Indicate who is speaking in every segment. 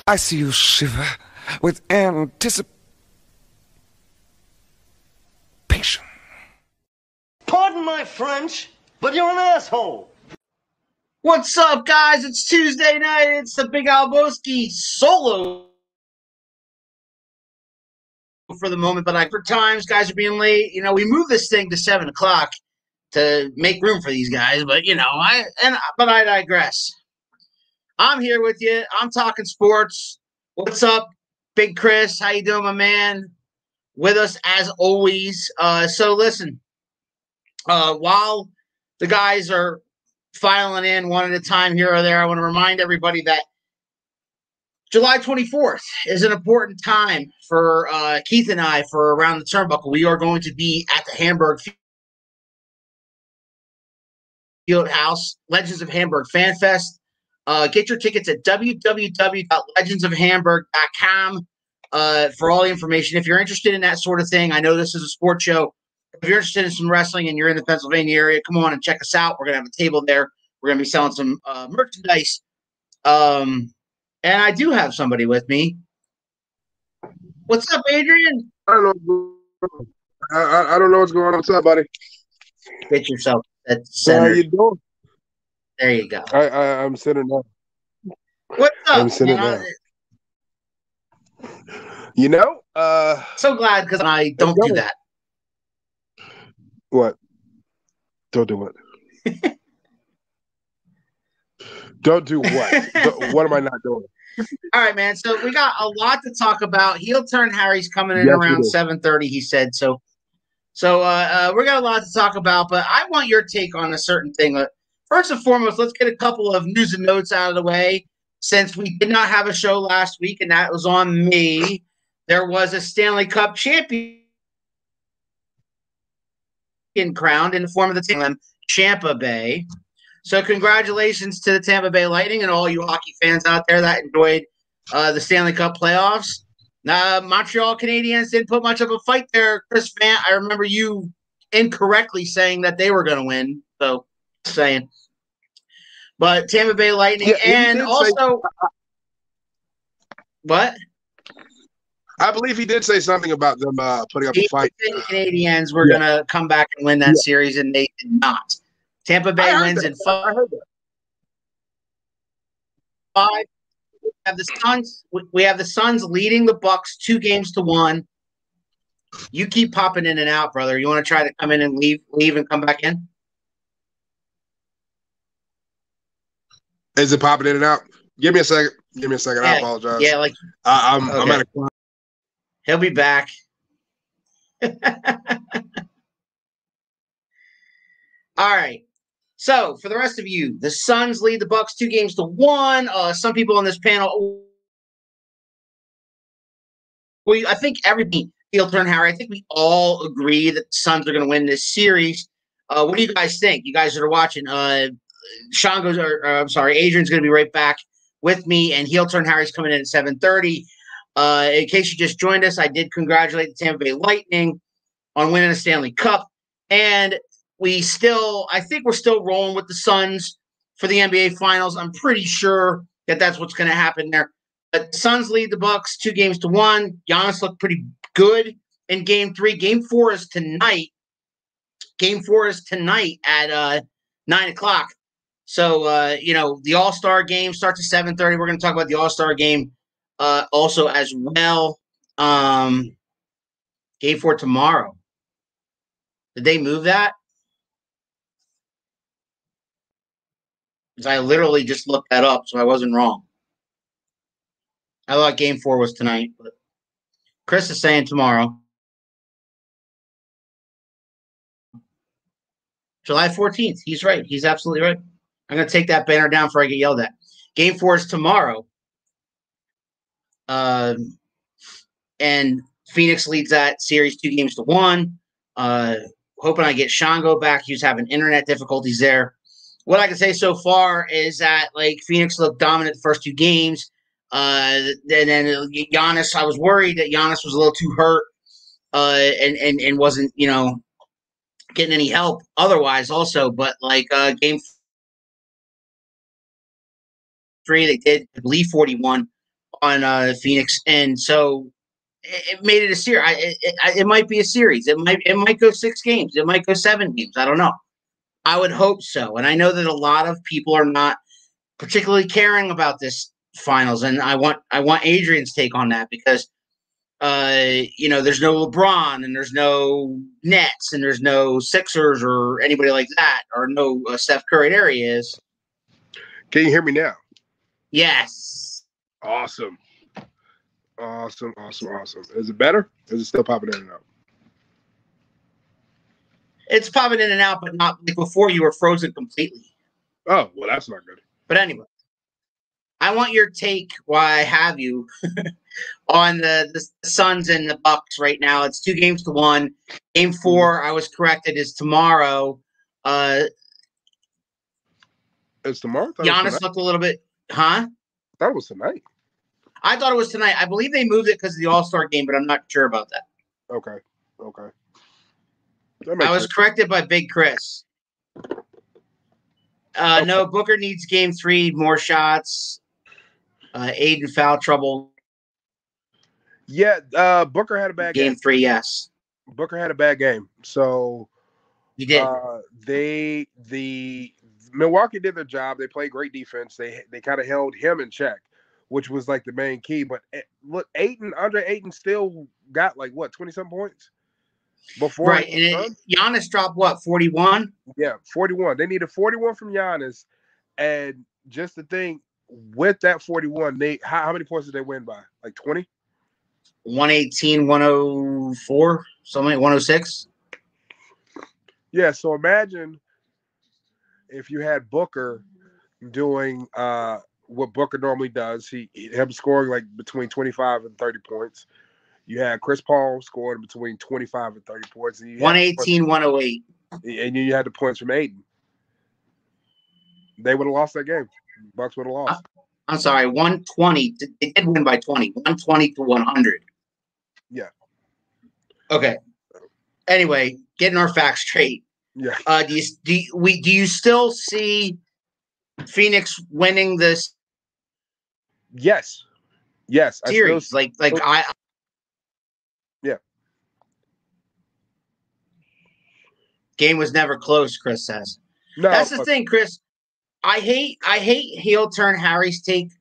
Speaker 1: I see you shiver with anticipation.
Speaker 2: Pardon my French, but you're an asshole.
Speaker 3: What's up, guys? It's Tuesday night. It's the Big Alboski solo for the moment, but for times, guys are being late. You know, we moved this thing to 7 o'clock to make room for these guys, but I digress. I'm here with you. I'm talking sports. What's up, Big Chris? How you doing, my man? With us as always. So listen, while the guys are filing in one at a time here or there, I want to remind everybody that July 24th is an important time for Keith and I for Around the Turnbuckle. We are going to be at the Hamburg Fieldhouse, Legends of Hamburg Fan Fest. Get your tickets at www.legendsofhamburg.com for all the information. If you're interested in that sort of thing, I know this is a sports show. If you're interested in some wrestling and you're in the Pennsylvania area, come on and check us out. We're going to have a table there. We're going to be selling some merchandise. And I do have somebody with me. What's up, Adrian?
Speaker 4: I don't know what's going on. What's up, buddy?
Speaker 3: Get yourself at center.
Speaker 4: How you doing?
Speaker 3: There you go.
Speaker 4: I'm sitting down.
Speaker 3: What's up?
Speaker 4: I'm sitting down.
Speaker 3: So glad because I don't do that.
Speaker 4: What? Don't do what? Don't do what? What am I not doing?
Speaker 3: All right, man. So we got a lot to talk about. Heel Turn Harry's coming in around 7:30. He said so. So we got a lot to talk about, but I want your take on a certain thing. First and foremost, let's get a couple of news and notes out of the way. Since we did not have a show last week, and that was on me, there was a Stanley Cup champion crowned in the form of the team, Tampa Bay. So congratulations to the Tampa Bay Lightning and all you hockey fans out there that enjoyed the Stanley Cup playoffs. Montreal Canadiens didn't put much of a fight there, Chris Van. I remember you incorrectly saying that they were going to win. So, saying. But Tampa Bay Lightning and also what?
Speaker 4: I believe he did say something about them putting up a fight.
Speaker 3: The Canadiens were going to come back and win that series, and they did not. Tampa Bay wins in 5. We have the Suns leading the Bucks 2-1. You keep popping in and out, brother. You want to try to come in and leave and come back in?
Speaker 4: Is it popping in and out? Give me a second.
Speaker 3: Yeah,
Speaker 4: I apologize.
Speaker 3: Yeah,
Speaker 4: I'm at a club.
Speaker 3: He'll be back. All right. So, for the rest of you, the Suns lead the Bucks 2-1. Some people on this panel, I think everybody, Heel Turn Harry, I think we all agree that the Suns are going to win this series. What do you guys think? You guys that are watching, Adrian's going to be right back with me, and Heel Turn Harry's coming in at 7:30. In case you just joined us, I did congratulate the Tampa Bay Lightning on winning a Stanley Cup, and I think we're still rolling with the Suns for the NBA Finals. I'm pretty sure that that's what's going to happen there. But the Suns lead the Bucks 2-1. Giannis looked pretty good in Game 3. Game 4 is tonight. Game 4 is tonight at 9 o'clock. So, the All-Star game starts at 7:30. We're going to talk about the All-Star game also as well. Game 4 tomorrow. Did they move that? Because I literally just looked that up, so I wasn't wrong. I thought Game 4 was tonight, but Chris is saying tomorrow. July 14th. He's right. He's absolutely right. I'm going to take that banner down before I get yelled at. Game 4 is tomorrow. And Phoenix leads that series 2-1. Hoping I get Shango back. He was having internet difficulties there. What I can say so far is that Phoenix looked dominant the first 2 games. And then Giannis, I was worried that Giannis was a little too hurt and wasn't, getting any help otherwise also. But Game 3, they did, I believe, 41 on Phoenix, and so it made it a series. It might be a series. It might go 6 games. It might go 7 games. I don't know. I would hope so, and I know that a lot of people are not particularly caring about this finals, and I want Adrian's take on that because there's no LeBron and there's no Nets and there's no Sixers or anybody like that, or no Steph Curry. There he is.
Speaker 4: Can you hear me now?
Speaker 3: Yes.
Speaker 4: Awesome. Is it better? Or is it still popping in and out?
Speaker 3: It's popping in and out, but not like before you were frozen completely.
Speaker 4: Oh, well, that's not good.
Speaker 3: But anyway, I want your take while I have you on the Suns and the Bucks right now. It's 2-1. Game 4, I was corrected, is tomorrow.
Speaker 4: It's tomorrow?
Speaker 3: Giannis looked a little bit, huh?
Speaker 4: I thought it was tonight.
Speaker 3: I thought it was tonight. I believe they moved it because of the All-Star game, but I'm not sure about that.
Speaker 4: Okay.
Speaker 3: I was corrected by Big Chris. Okay. No, Booker needs game 3, more shots. Aiden foul trouble.
Speaker 4: Yeah, Booker had a bad game.
Speaker 3: Game 3, yes.
Speaker 4: Booker had a bad game. So
Speaker 3: he did.
Speaker 4: The Milwaukee did their job. They played great defense. They kind of held him in check, which was like the main key. But look, Andre Ayton still got 20-some points before.
Speaker 3: Right, and Giannis dropped 41?
Speaker 4: Yeah, 41. They needed 41 from Giannis, and just the thing with that 41, how many points did they win by? 20?
Speaker 3: 118, 104, something like 106.
Speaker 4: Yeah, so imagine if you had Booker doing what Booker normally does. Him scoring between 25 and 30 points. You had Chris Paul scoring between 25 and 30 points.
Speaker 3: 118, 108. And
Speaker 4: you had the points from Aiden. They would have lost that game. Bucks would have lost.
Speaker 3: I'm sorry, 120. They did win by 20. 120 to 100.
Speaker 4: Yeah.
Speaker 3: Okay. Anyway, getting our facts straight.
Speaker 4: Yeah.
Speaker 3: Do you still see Phoenix winning this?
Speaker 4: Yes.
Speaker 3: Series.
Speaker 4: Yeah.
Speaker 3: Game was never close, Chris says.
Speaker 4: No,
Speaker 3: that's the thing, Chris. I hate heel turn Harry's take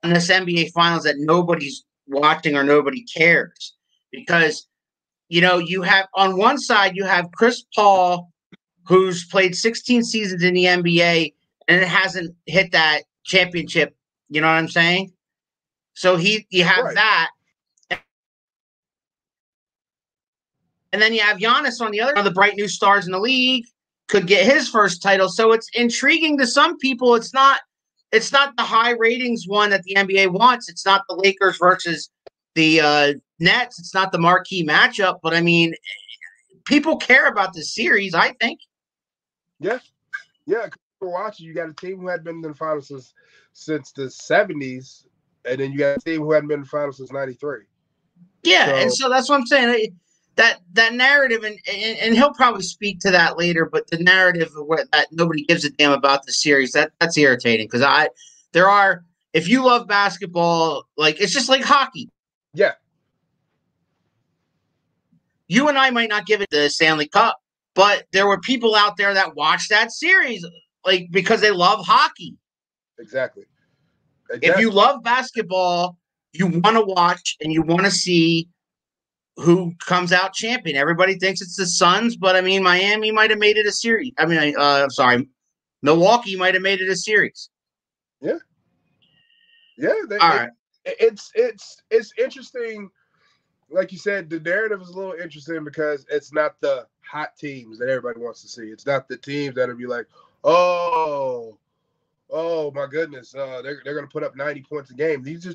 Speaker 3: on this NBA Finals that nobody's watching or nobody cares, because you have on one side you have Chris Paul, who's played 16 seasons in the NBA and it hasn't hit that championship. You know what I'm saying? So you have
Speaker 4: right.
Speaker 3: that, and then you have Giannis on the other, one of the bright new stars in the league, could get his first title. So it's intriguing to some people. It's not the high ratings one that the NBA wants. It's not the Lakers versus the Nets. It's not the marquee matchup. But I mean, people care about this series, I think.
Speaker 4: Yeah. For watching, you got a team who had been in the finals since the 70s, and then you got a team who hadn't been in the finals since 93.
Speaker 3: Yeah, and so that's what I'm saying. That narrative, and he'll probably speak to that later, but the narrative that nobody gives a damn about the series, that's irritating, because if you love basketball, it's just like hockey.
Speaker 4: Yeah.
Speaker 3: You and I might not give it the Stanley Cup, but there were people out there that watched that series because they love hockey.
Speaker 4: Exactly.
Speaker 3: If you love basketball, you want to watch and you want to see who comes out champion. Everybody thinks it's the Suns, but I mean, Miami might have made it a series. I mean, Milwaukee might have made it a series.
Speaker 4: Yeah. All
Speaker 3: right.
Speaker 4: It's interesting. Like you said, the narrative is a little interesting because it's not the hot teams that everybody wants to see. It's not the teams that'll be like, oh my goodness, they're going to put up 90 points a game. These are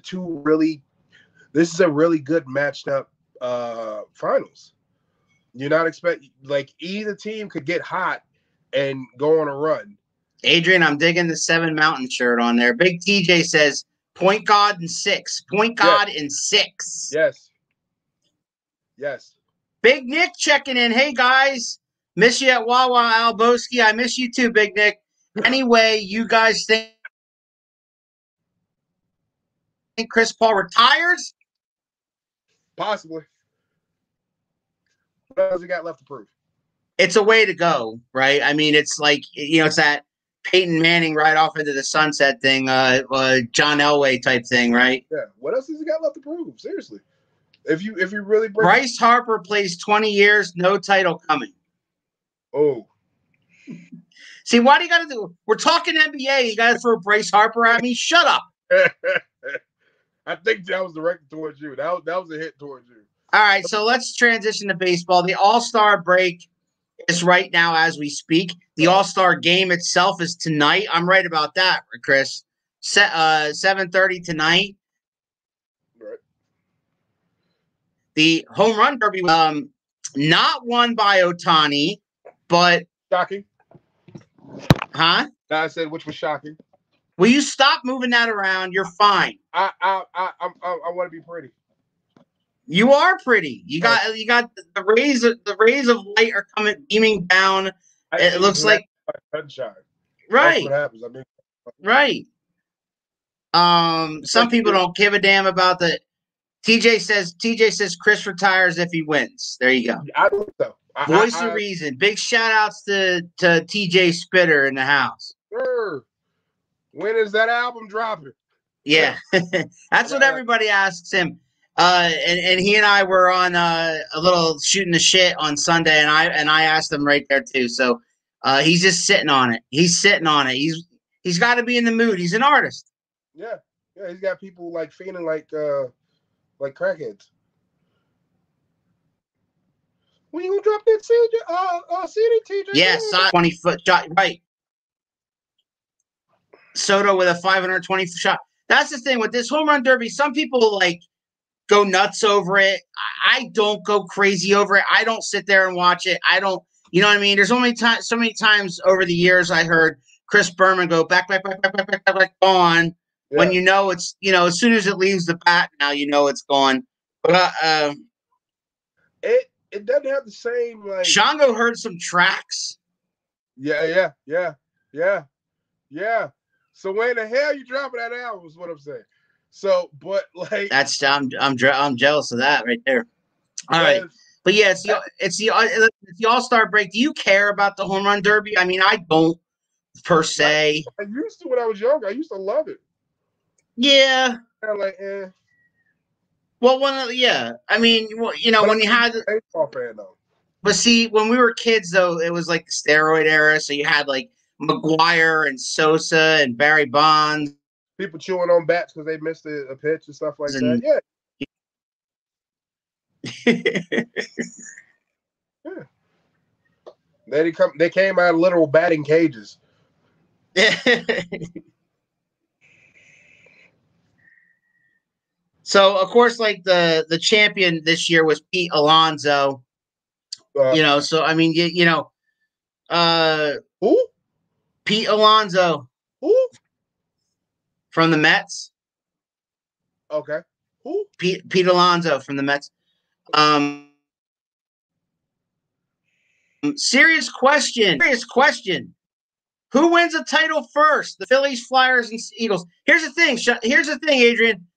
Speaker 4: this is a really good matched up finals. You're not expecting either team could get hot and go on a run.
Speaker 3: Adrian, I'm digging the 7 Mountain shirt on there. Big TJ says point guard and 6. Point guard and 6.
Speaker 4: Yes.
Speaker 3: Big Nick checking in. Hey guys, miss you at Wawa Alboski. I miss you too, Big Nick. Anyway, you guys think think Chris Paul retires?
Speaker 4: Possibly. What else he got left to prove?
Speaker 3: It's a way to go, right? I mean, it's like, it's that Peyton Manning right off into the sunset thing, John Elway type thing, right?
Speaker 4: Yeah. What else has he got left to prove? Seriously. If you really
Speaker 3: Bryce Harper plays 20 years, no title coming.
Speaker 4: Oh.
Speaker 3: See, why do you got to do? We're talking NBA. You got to throw Bryce Harper at me? Shut up.
Speaker 4: I think that was directed towards you. That was a hit towards you.
Speaker 3: All right, so let's transition to baseball. The All-Star break is right now as we speak. The All-Star game itself is tonight. I'm right about that, Chris. 7:30 tonight.
Speaker 4: Right.
Speaker 3: The home run derby, not won by Ohtani, but
Speaker 4: shocking.
Speaker 3: Huh?
Speaker 4: I said, which was shocking.
Speaker 3: Will you stop moving that around? You're fine.
Speaker 4: I want to be pretty.
Speaker 3: You are pretty. You got the rays. The rays of light are coming beaming down. It looks like
Speaker 4: sunshine.
Speaker 3: Right.
Speaker 4: That's what happens. I mean,
Speaker 3: right. Some people don't give a damn about the. TJ says Chris retires if he wins. There you go.
Speaker 4: I think so.
Speaker 3: Voice of reason. Big shout outs to TJ Spitter in the house.
Speaker 4: Sure. When is that album dropping?
Speaker 3: Yeah, that's what everybody asks him. And he and I were on a little shooting the shit on Sunday, and I asked him right there too. So he's just sitting on it. He's sitting on it. He's got to be in the mood. He's an artist.
Speaker 4: Yeah, he's got people like feeling like crackheads. When you gonna drop that CD, TJ?
Speaker 3: Yes, 20-foot shot. Right. Soto with a 520 shot. That's the thing with this home run derby. Some people like go nuts over it. I don't go crazy over it. I don't sit there and watch it. I don't, you know what I mean? There's only so many times over the years I heard Chris Berman go back on when it's, as soon as it leaves the bat now, it's gone. But
Speaker 4: it doesn't have the same like
Speaker 3: Shango heard some tracks.
Speaker 4: Yeah. So when the hell you dropping that album is what I'm saying. So, but like
Speaker 3: that's I'm jealous of that right there. All right, but yeah, it's the All-Star break. Do you care about the home run derby? I mean, I don't per se.
Speaker 4: I used to when I was younger. I used to love it.
Speaker 3: Yeah.
Speaker 4: Like,
Speaker 3: Well, I mean, when you had
Speaker 4: baseball fan though.
Speaker 3: But see, when we were kids though, it was like the steroid era. So you had like McGuire and Sosa and Barry Bonds.
Speaker 4: People chewing on bats because they missed a pitch and stuff like that. Yeah. They came out of literal batting cages.
Speaker 3: So of course, like the champion this year was Pete Alonso. So I mean,
Speaker 4: who?
Speaker 3: Pete Alonso.
Speaker 4: Who?
Speaker 3: From the Mets.
Speaker 4: Okay. Who?
Speaker 3: Pete Alonso from the Mets. Serious question. Who wins a title first? The Phillies, Flyers, and Eagles. Here's the thing, Adrian.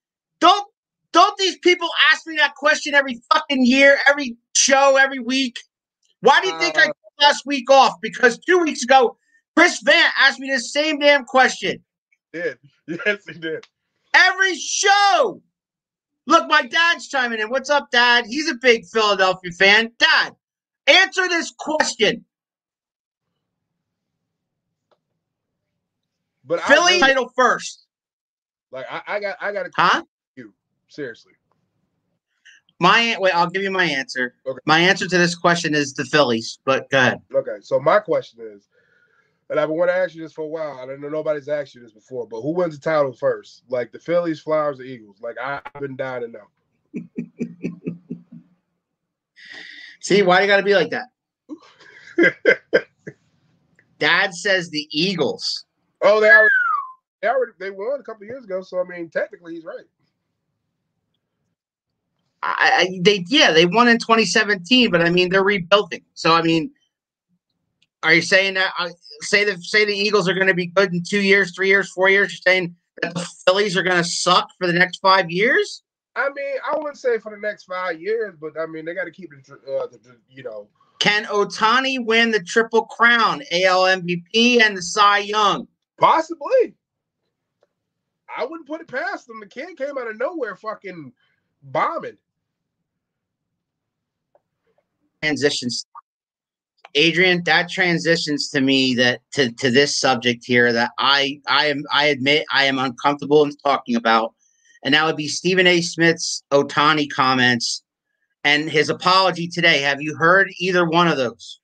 Speaker 3: Don't these people ask me that question every fucking year, every show, every week? Why do you think I took last week off? Because 2 weeks ago, Chris Vant asked me the same damn question.
Speaker 4: Did. Yes, he did.
Speaker 3: Every show. Look, my dad's chiming in. What's up, Dad? He's a big Philadelphia fan. Dad, answer this question.
Speaker 4: But
Speaker 3: Philly title first.
Speaker 4: Like I got you seriously.
Speaker 3: I'll give you my answer.
Speaker 4: Okay.
Speaker 3: My answer to this question is the Phillies. But go ahead.
Speaker 4: Okay, so my question is, and I've been wanting to ask you this for a while. I don't know nobody's asked you this before, but who wins the title first? Like the Phillies, Flyers, or Eagles? Like I've been dying to know.
Speaker 3: See, why you got to be like that? Dad says the Eagles.
Speaker 4: Oh, they won a couple of years ago. So I mean, technically, he's right.
Speaker 3: They won in 2017, but I mean they're rebuilding. So I mean, are you saying that? Say the Eagles are going to be good in 2 years, 3 years, 4 years? You're saying that the Phillies are going to suck for the next 5 years?
Speaker 4: I mean, I wouldn't say for the next 5 years, but I mean, they got to keep it,
Speaker 3: Can Ohtani win the Triple Crown, AL MVP, and the Cy Young?
Speaker 4: Possibly. I wouldn't put it past them. The kid came out of nowhere fucking bombing.
Speaker 3: Transitions. Adrian, that transitions to me to this subject here that I admit I am uncomfortable in talking about. And that would be Stephen A. Smith's Ohtani comments and his apology today. Have you heard either one of those?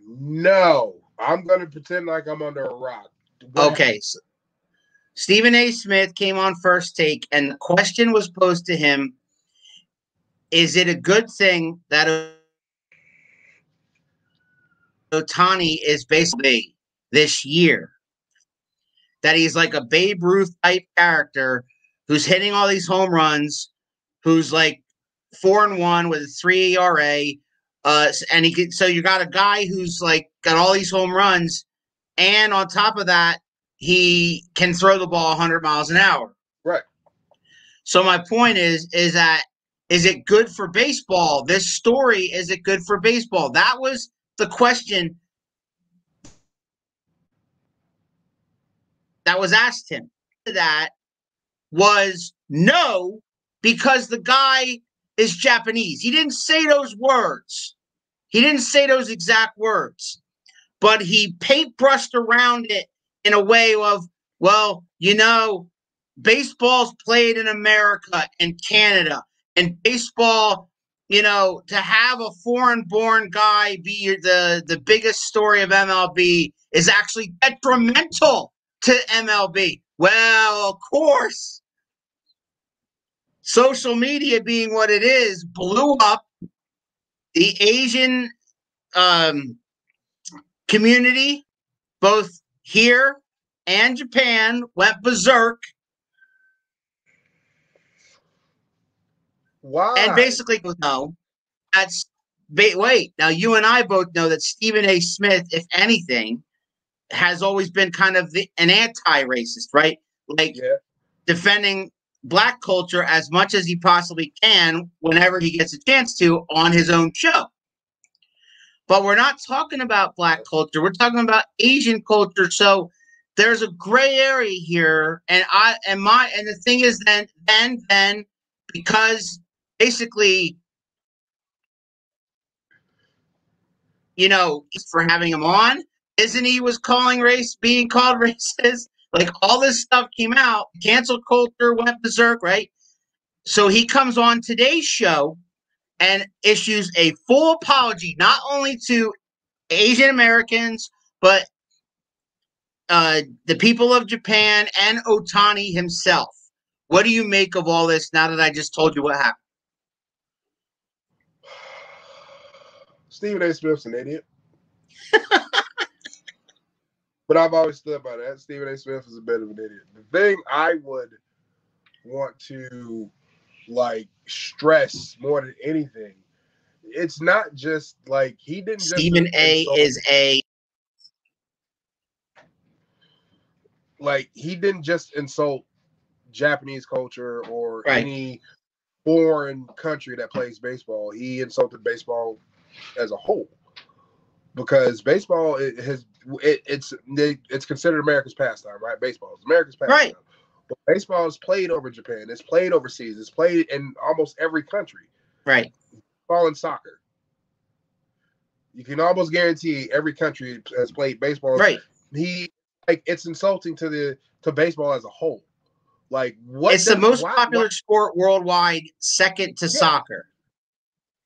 Speaker 4: No. I'm going to pretend like I'm under a rock.
Speaker 3: Okay. So Stephen A. Smith came on First Take, and the question was posed to him, is it a good thing that Ohtani is basically this year? That he's like a Babe Ruth type character who's hitting all these home runs, who's like 4-1 with a 3 ERA, so you got a guy who's like got all these home runs, and on top of that, he can throw the ball 100 miles an hour.
Speaker 4: Right.
Speaker 3: So my point is it good for baseball? This story, is it good for baseball? That was the question that was asked him. That was no, because the guy is Japanese. He didn't say those words. He didn't say those exact words, but he paintbrushed around it in a way of, well, baseball's played in America and Canada, and baseball, to have a foreign-born guy be the biggest story of MLB is actually detrimental to MLB. Well, of course, social media being what it is, blew up. The Asian community, both here and Japan, went berserk.
Speaker 4: Why?
Speaker 3: And basically, no, wait. Now, you and I both know that Stephen A. Smith, if anything, has always been kind of an anti-racist, right? Like defending Black culture as much as he possibly can whenever he gets a chance to on his own show. But we're not talking about Black culture. We're talking about Asian culture. So there's a gray area here. And the thing is then because basically, for having him on, isn't he was being called racist? Like all this stuff came out, cancel culture went berserk, right? So he comes on today's show and issues a full apology, not only to Asian Americans, but the people of Japan and Ohtani himself. What do you make of all this now that I just told you what happened?
Speaker 4: Stephen A. Smith's an idiot. But I've always stood by that. Stephen A. Smith is a bit of an idiot. The thing I would want to stress more than anything, it's not just like he didn't just
Speaker 3: Stephen A. is
Speaker 4: he didn't just insult Japanese culture or any foreign country that plays baseball. He insulted baseball as a whole, because baseball it's considered America's pastime, right? Baseball is America's pastime.
Speaker 3: Right.
Speaker 4: But baseball is played over Japan. It's played overseas. It's played in almost every country.
Speaker 3: Right.
Speaker 4: Baseball and soccer. You can almost guarantee every country has played baseball.
Speaker 3: Right.
Speaker 4: It's insulting to baseball as a whole.
Speaker 3: It's the most popular sport worldwide, second to soccer.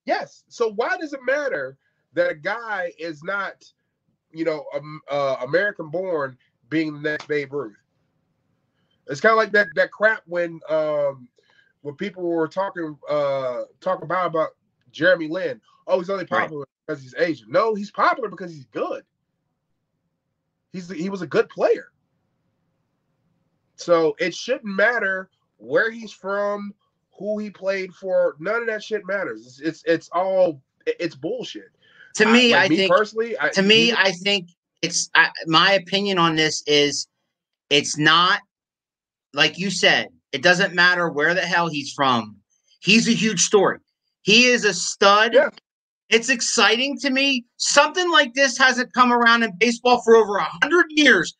Speaker 4: Yes. So why does it matter that a guy is not, American born, being the next Babe Ruth? It's kind of like that crap when people were talking about Jeremy Lin. Oh, he's only popular because he's Asian. No, he's popular because he's good. He was a good player. So it shouldn't matter where he's from, who he played for. None of that shit matters. It's bullshit.
Speaker 3: To me, I think it's my opinion on this is it's not like you said, it doesn't matter where the hell he's from. He's a huge story. He is a stud.
Speaker 4: Yeah.
Speaker 3: It's exciting to me. Something like this hasn't come around in baseball for over 100 years.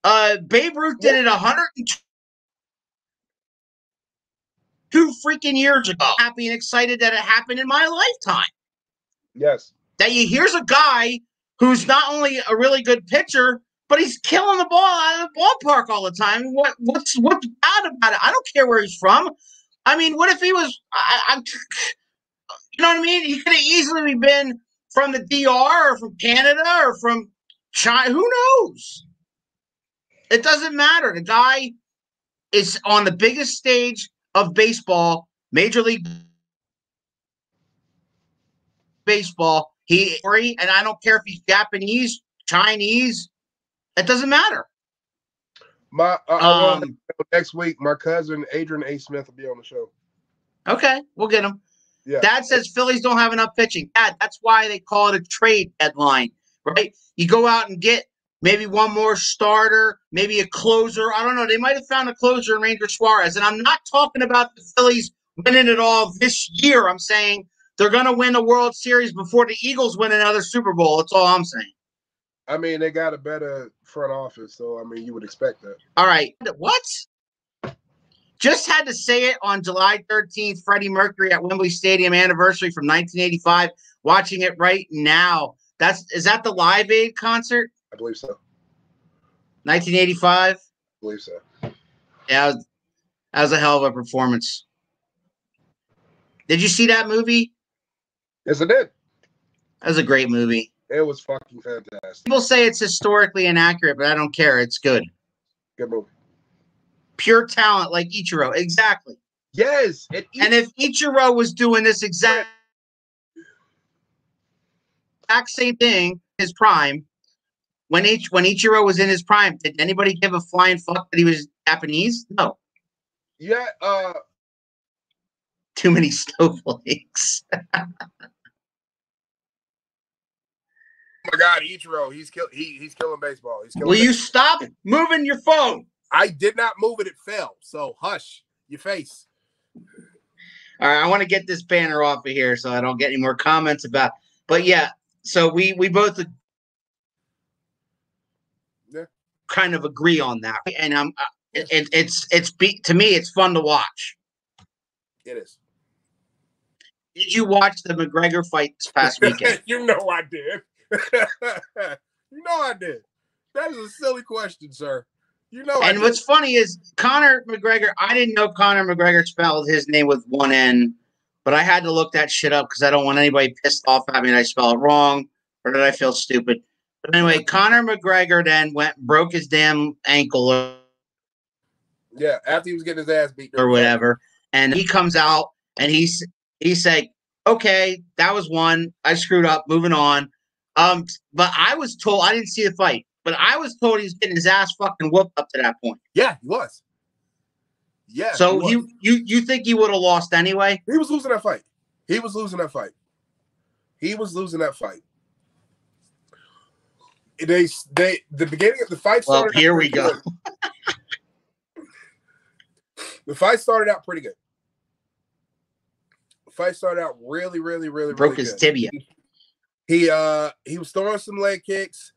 Speaker 3: Babe Ruth did it 102 freaking years ago. Happy and excited that it happened in my lifetime.
Speaker 4: Yes.
Speaker 3: That here's a guy who's not only a really good pitcher, but he's killing the ball out of the ballpark all the time. What's bad about it? I don't care where he's from. I mean, what if he was? You know what I mean? He could have easily been from the DR or from Canada or from China. Who knows? It doesn't matter. The guy is on the biggest stage of baseball, Major League Baseball. And I don't care if he's Japanese, Chinese. It doesn't matter.
Speaker 4: Next week, my cousin Adrian A. Smith will be on the show.
Speaker 3: Okay, we'll get him.
Speaker 4: Yeah.
Speaker 3: Dad says Phillies don't have enough pitching. Dad, that's why they call it a trade deadline, right? You go out and get maybe one more starter, maybe a closer. I don't know. They might have found a closer in Ranger Suarez. And I'm not talking about the Phillies winning it all this year. I'm saying they're going to win a World Series before the Eagles win another Super Bowl. That's all I'm saying.
Speaker 4: I mean, they got a better front office, so, I mean, you would expect that.
Speaker 3: All right. What? Just had to say it on July 13th, Freddie Mercury at Wembley Stadium anniversary from 1985. Watching it right now. Is that the Live Aid concert?
Speaker 4: I believe so.
Speaker 3: 1985?
Speaker 4: I believe so.
Speaker 3: Yeah, that was a hell of a performance. Did you see that movie?
Speaker 4: Yes, I did.
Speaker 3: That was a great movie.
Speaker 4: It was fucking fantastic.
Speaker 3: People say it's historically inaccurate, but I don't care. It's good.
Speaker 4: Good movie.
Speaker 3: Pure talent like Ichiro. Exactly.
Speaker 4: Yes.
Speaker 3: And if Ichiro was doing this exact same thing, his prime, when Ichiro was in his prime, did anybody give a flying fuck that he was Japanese? No.
Speaker 4: Yeah.
Speaker 3: Too many snowflakes.
Speaker 4: Oh my God, Ichiro, he's killing baseball.
Speaker 3: Will you stop moving your phone?
Speaker 4: I did not move it; it fell. So hush your face.
Speaker 3: All right, I want to get this banner off of here so I don't get any more comments about. But yeah, so we both kind of agree on that, and to me it's fun to watch.
Speaker 4: It is.
Speaker 3: Did you watch the McGregor fight this past weekend?
Speaker 4: You know I did. You know I did. That is a silly question, sir. You know.
Speaker 3: And what's funny is Conor McGregor. I didn't know Conor McGregor spelled his name with one N, but I had to look that shit up because I don't want anybody pissed off at me that I spell it wrong or that I feel stupid. But anyway, Conor McGregor then broke his damn ankle.
Speaker 4: Yeah, after he was getting his ass beat
Speaker 3: or whatever, and he comes out and he's like, "Okay, that was one. I screwed up. Moving on." But I was told, I didn't see the fight, but I was told he was getting his ass fucking whooped up to that point.
Speaker 4: Yeah, he was. Yeah.
Speaker 3: So you think he would have lost anyway?
Speaker 4: He was losing that fight. The beginning of the fight started.
Speaker 3: Well, here we go.
Speaker 4: The fight started out pretty good. The fight started out really
Speaker 3: broke his tibia.
Speaker 4: He was throwing some leg kicks,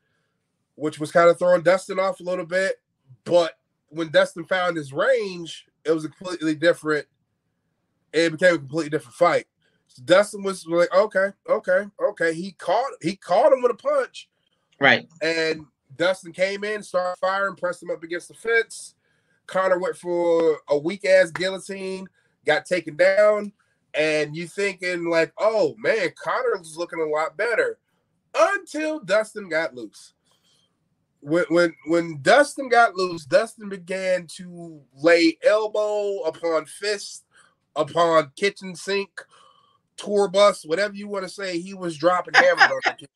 Speaker 4: which was kind of throwing Dustin off a little bit. But when Dustin found his range, it was a completely different. It became a completely different fight. So Dustin was like, okay. He caught him with a punch,
Speaker 3: right?
Speaker 4: And Dustin came in, started firing, pressed him up against the fence. Conor went for a weak ass guillotine, got taken down. And you thinking like, oh man, Conor's looking a lot better until Dustin got loose. When Dustin got loose, Dustin began to lay elbow upon fist, upon kitchen sink, tour bus, whatever you want to say. He was dropping hammers on the kid.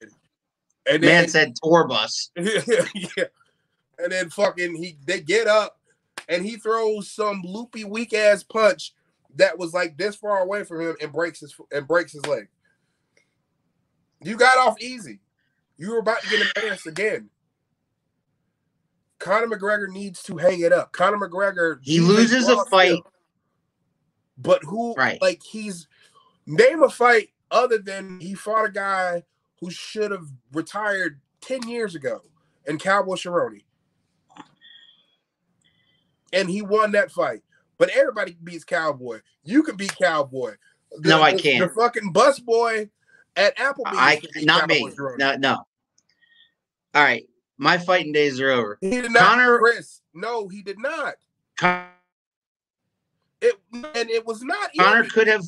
Speaker 4: And then,
Speaker 3: man said tour bus.
Speaker 4: Yeah. And then they get up and he throws some loopy weak ass punch that was like this far away from him and breaks his leg. You got off easy. You were about to get embarrassed again. Conor McGregor needs to hang it up. Conor McGregor,
Speaker 3: he loses a fight.
Speaker 4: But who,
Speaker 3: right?
Speaker 4: Like, name a fight other than he fought a guy who should have retired 10 years ago in Cowboy Cerrone. And he won that fight. But everybody beats Cowboy. You can beat Cowboy.
Speaker 3: No, I can't.
Speaker 4: The fucking bus boy at Applebee's.
Speaker 3: Not me. No. All right. My fighting days are over.
Speaker 4: He did not, Chris. No, he did not. It was not.
Speaker 3: Conor could have.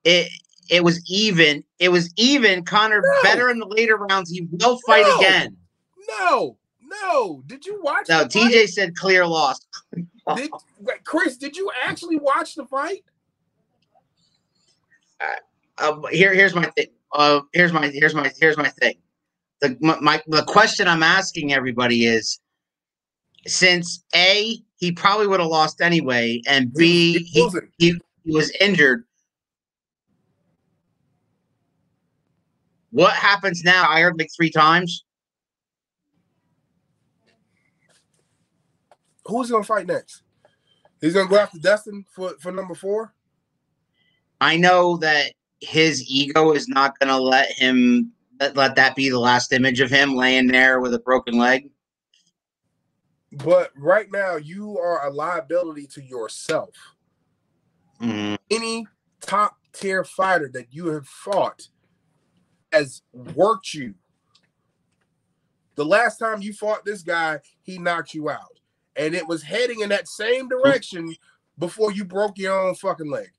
Speaker 3: It was even. It was even. Conor better in the later rounds. He will fight again.
Speaker 4: No. Did you watch?
Speaker 3: No. TJ said clear loss.
Speaker 4: Chris, did you actually watch the fight?
Speaker 3: Here's my thing. Here's my thing. The question I'm asking everybody is, since A, he probably would have lost anyway, and B, he was injured. What happens now? I heard like 3 times.
Speaker 4: Who's gonna fight next? He's gonna go after Dustin for number 4.
Speaker 3: I know that his ego is not gonna let that be the last image of him laying there with a broken leg.
Speaker 4: But right now, you are a liability to yourself.
Speaker 3: Mm-hmm.
Speaker 4: Any top tier fighter that you have fought has worked you. The last time you fought this guy, he knocked you out. And it was heading in that same direction before you broke your own fucking leg.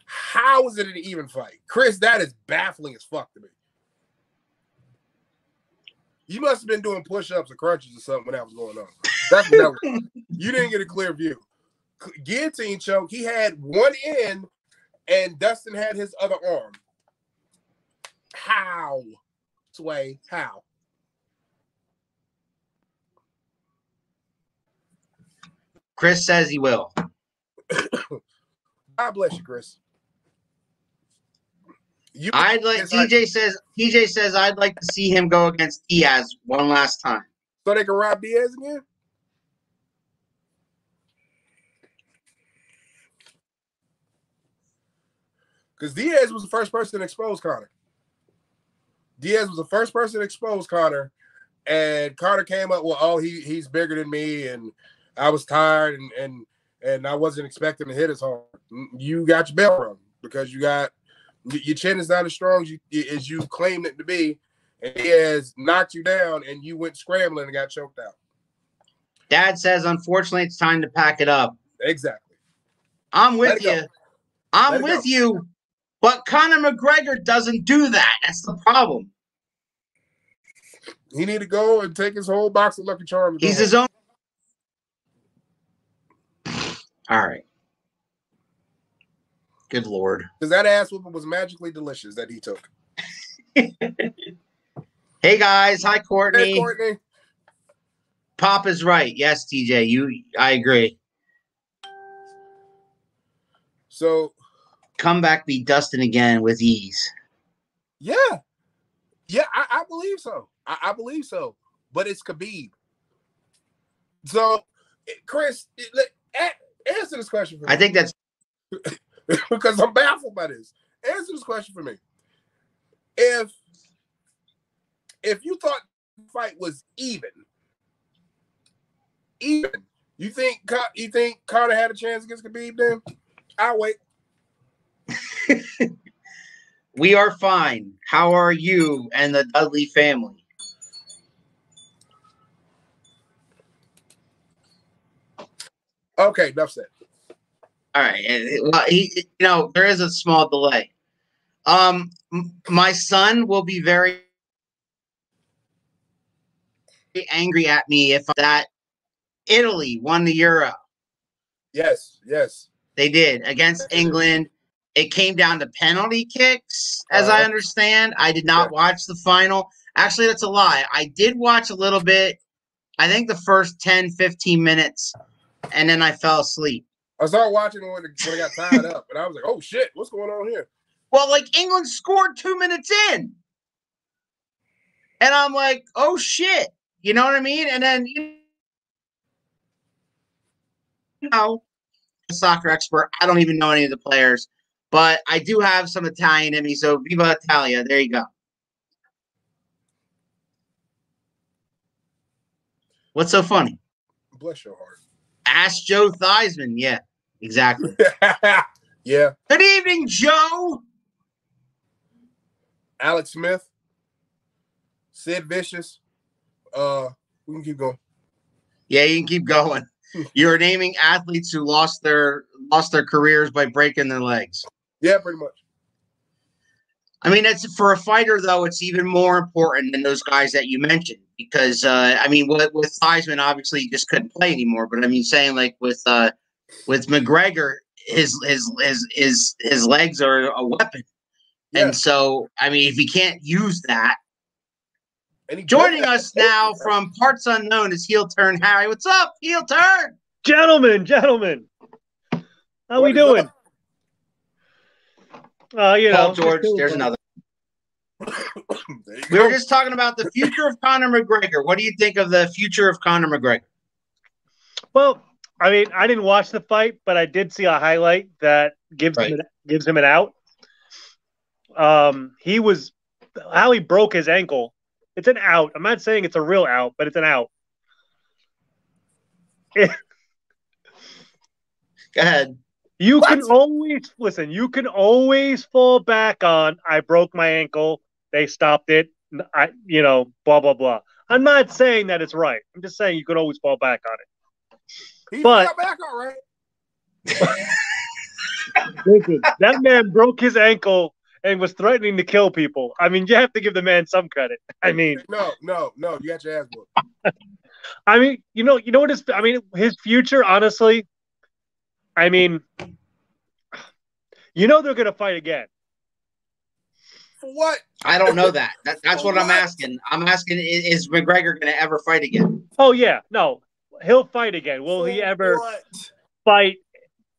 Speaker 4: How is it an even fight? Chris, that is baffling as fuck to me. You must have been doing push-ups or crunches or something when that was going on. That's what that was. You didn't get a clear view. Guillotine choke, he had one end and Dustin had his other arm. How? Sway, how?
Speaker 3: Chris says he will.
Speaker 4: God bless you, Chris.
Speaker 3: TJ says I'd like to see him go against Diaz one last time.
Speaker 4: So they can rob Diaz again? Because Diaz was the first person to expose Conor. And Conor came up with, oh, he's bigger than me, and I was tired, and I wasn't expecting to hit as hard. You got your belt wrong because your chin is not as strong as you claimed it to be, and he has knocked you down, and you went scrambling and got choked out.
Speaker 3: Dad says, unfortunately, it's time to pack it up.
Speaker 4: Exactly.
Speaker 3: I'm with you. I'm with you. But Conor McGregor doesn't do that. That's the problem.
Speaker 4: He need to go and take his whole box of Lucky Charms.
Speaker 3: He's his own. All right. Good Lord.
Speaker 4: Because that ass whooping was magically delicious that he took.
Speaker 3: Hey, guys. Hi, Courtney.
Speaker 4: Hey, Courtney.
Speaker 3: Pop is right. Yes, TJ. I agree.
Speaker 4: So
Speaker 3: comeback beat Dustin again with ease.
Speaker 4: Yeah. Yeah, I believe so. I believe so. But it's Khabib. So, Chris, answer this question for me.
Speaker 3: I think that's
Speaker 4: because I'm baffled by this. Answer this question for me. If you thought the fight was even, you think Conor had a chance against Khabib then? I'll wait.
Speaker 3: We are fine. How are you and the Dudley family?
Speaker 4: Okay, enough said.
Speaker 3: All right. Well, there is a small delay. My son will be very angry at me if that Italy won the Euro.
Speaker 4: Yes.
Speaker 3: They did against England. It came down to penalty kicks, as I understand. I did not watch the final. Actually, that's a lie. I did watch a little bit. I think the first 10, 15 minutes, and then I fell asleep.
Speaker 4: I started watching when it got tied up, and I was like, oh, shit, what's going on here?
Speaker 3: Well, England scored 2 minutes in. And I'm like, oh shit. You know what I mean? And then, a soccer expert. I don't even know any of the players, but I do have some Italian in me. So Viva Italia. There you go. What's so funny?
Speaker 4: Bless your heart.
Speaker 3: Ask Joe Theismann. Yeah, exactly.
Speaker 4: Yeah.
Speaker 3: Good evening, Joe.
Speaker 4: Alex Smith. Sid Vicious. We can keep going.
Speaker 3: Yeah, you can keep going. You're naming athletes who lost their careers by breaking their legs.
Speaker 4: Yeah, pretty much.
Speaker 3: I mean, it's for a fighter though. It's even more important than those guys that you mentioned because I mean, with Theismann, obviously he just couldn't play anymore. But I mean, saying like with McGregor, his legs are a weapon, yeah. And so I mean, if he can't use that. Joining us now from parts unknown is Heel Turn Harry. What's up, Heel Turn?
Speaker 5: Gentlemen. How we doing?
Speaker 3: Paul George, there's another. We were just talking about the future of Conor McGregor. What do you think of the future of Conor McGregor?
Speaker 5: Well, I mean, I didn't watch the fight, but I did see a highlight that gives him an out. How he broke his ankle. It's an out. I'm not saying it's a real out, but it's an out.
Speaker 3: Go ahead.
Speaker 5: You can always fall back on, I broke my ankle. They stopped it. Blah, blah, blah. I'm not saying that it's right. I'm just saying you could always fall back on it.
Speaker 4: He fell back all right.
Speaker 5: Listen, that man broke his ankle and was threatening to kill people. I mean, you have to give the man some credit. I mean,
Speaker 4: no, you got your ass whooped.
Speaker 5: I mean, you know what his future, honestly. I mean, they're going to fight again.
Speaker 4: For what?
Speaker 3: I don't know that. That's what I'm asking. I'm asking, is McGregor going to ever fight again?
Speaker 5: Oh yeah, no, he'll fight again. Will he ever fight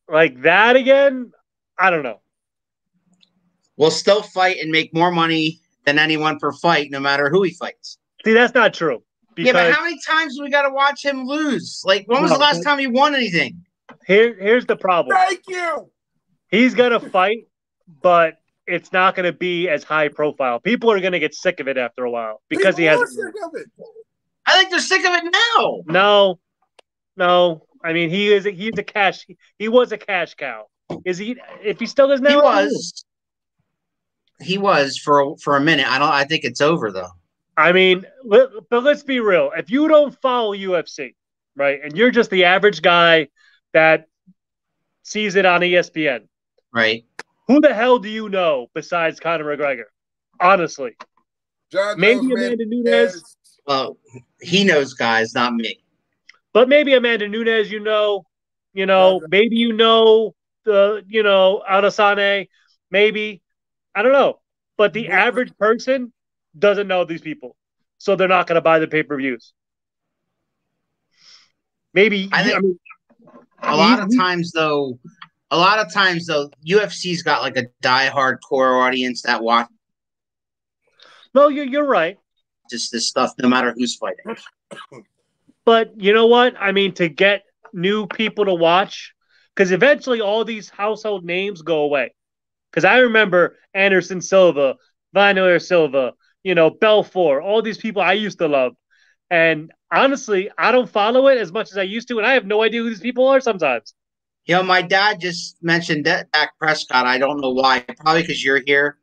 Speaker 5: like that again? I don't know.
Speaker 3: Will still fight and make more money than anyone per fight, no matter who he fights.
Speaker 5: See, that's not true.
Speaker 3: Yeah, but how many times do we got to watch him lose? Like, when was the last time he won anything?
Speaker 5: Here's the problem.
Speaker 4: Thank you.
Speaker 5: He's going to fight, but it's not going to be as high profile. People are going to get sick of it after a while because he has.
Speaker 4: Sick of it.
Speaker 3: I think they're sick of it
Speaker 5: now. No. I mean, he was a cash cow. Is he? If he still is now,
Speaker 3: He was for a minute. I think it's over though.
Speaker 5: I mean, but let's be real. If you don't follow UFC, right, and you're just the average guy that sees it on ESPN,
Speaker 3: right?
Speaker 5: Who the hell do you know besides Conor McGregor? Honestly, maybe Amanda Nunes.
Speaker 3: Well, he knows guys, not me.
Speaker 5: But maybe Amanda Nunes, maybe Adesanya, maybe. I don't know. But the average person doesn't know these people. So they're not going to buy the pay-per-views. Maybe.
Speaker 3: A lot of times, though, UFC's got like a die-hard core audience that watch.
Speaker 5: No, you're right.
Speaker 3: Just this stuff, no matter who's fighting.
Speaker 5: But you know what? I mean, to get new people to watch, because eventually all these household names go away. Because I remember Anderson Silva, Vanderlei Silva, Belfort, all these people I used to love. And honestly, I don't follow it as much as I used to, and I have no idea who these people are sometimes.
Speaker 3: My dad just mentioned Dak Prescott. I don't know why. Probably because you're here.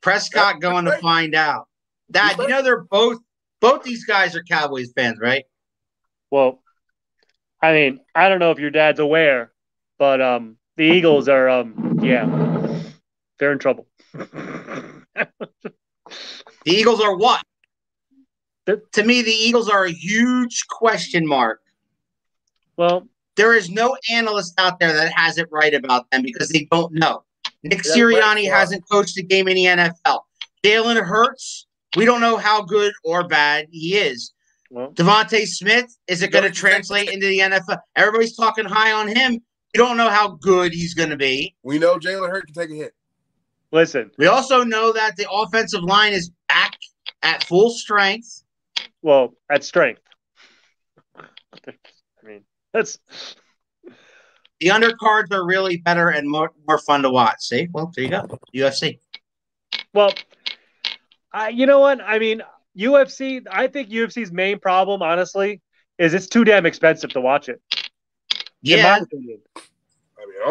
Speaker 3: Prescott going to find out. Dad, they're both these guys are Cowboys fans, right?
Speaker 5: Well, I mean, I don't know if your dad's aware, but the Eagles are, they're in trouble.
Speaker 3: The Eagles are what? To me, the Eagles are a huge question mark.
Speaker 5: Well,
Speaker 3: there is no analyst out there that has it right about them because they don't know. Nick Sirianni hasn't coached a game in the NFL. Jalen Hurts, we don't know how good or bad he is. Well, Devontae Smith, is it going to translate into the NFL? Everybody's talking high on him. We don't know how good he's going to be.
Speaker 4: We know Jalen Hurts can take a hit.
Speaker 5: Listen.
Speaker 3: We also know that the offensive line is back at full strength.
Speaker 5: Well, at strength. I mean, that's
Speaker 3: the undercards are really better and more fun to watch. See, well, there you go, UFC.
Speaker 5: Well, you know what? I mean, UFC. I think UFC's main problem, honestly, is it's too damn expensive to watch it.
Speaker 3: Yeah,
Speaker 5: in my opinion.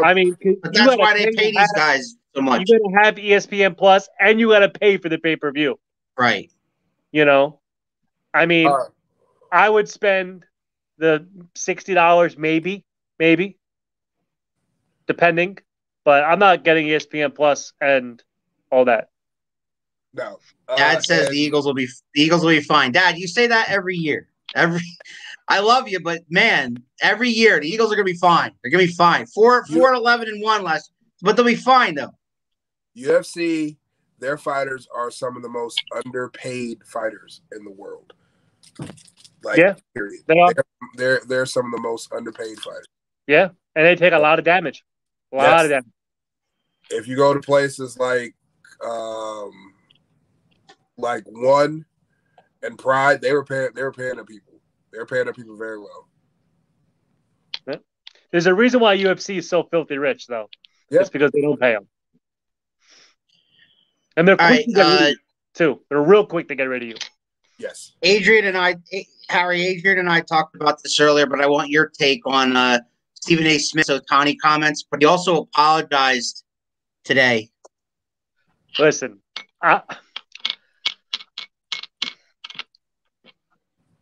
Speaker 5: I mean,
Speaker 3: but that's why they pay these guys so much.
Speaker 5: You got to have ESPN Plus, and you got to pay for the pay-per-view.
Speaker 3: Right.
Speaker 5: You know, I mean, I would spend the $60 maybe, depending, but I'm not getting ESPN Plus and all that.
Speaker 4: No.
Speaker 3: Dad says the Eagles will be fine. Dad, you say that every year. I love you, but man, every year the Eagles are gonna be fine. They're gonna be fine. 4-11-1 last, but they'll be fine though.
Speaker 4: UFC, their fighters are some of the most underpaid fighters in the world. Like,
Speaker 5: yeah,
Speaker 4: period.
Speaker 5: They are.
Speaker 4: They're some of the most underpaid fighters.
Speaker 5: Yeah, and they take a lot of damage. A lot of damage.
Speaker 4: If you go to places like One and Pride, they were paying the people. They were paying the people very well.
Speaker 5: Yeah. There's a reason why UFC is so filthy rich, though. Yeah. It's because they don't pay them. And they're quick to get rid of you, too. They're real quick to get rid of you.
Speaker 4: Yes.
Speaker 3: Adrian and I talked about this earlier, but I want your take on Stephen A. Smith's Ohtani comments. But he also apologized today.
Speaker 5: Listen,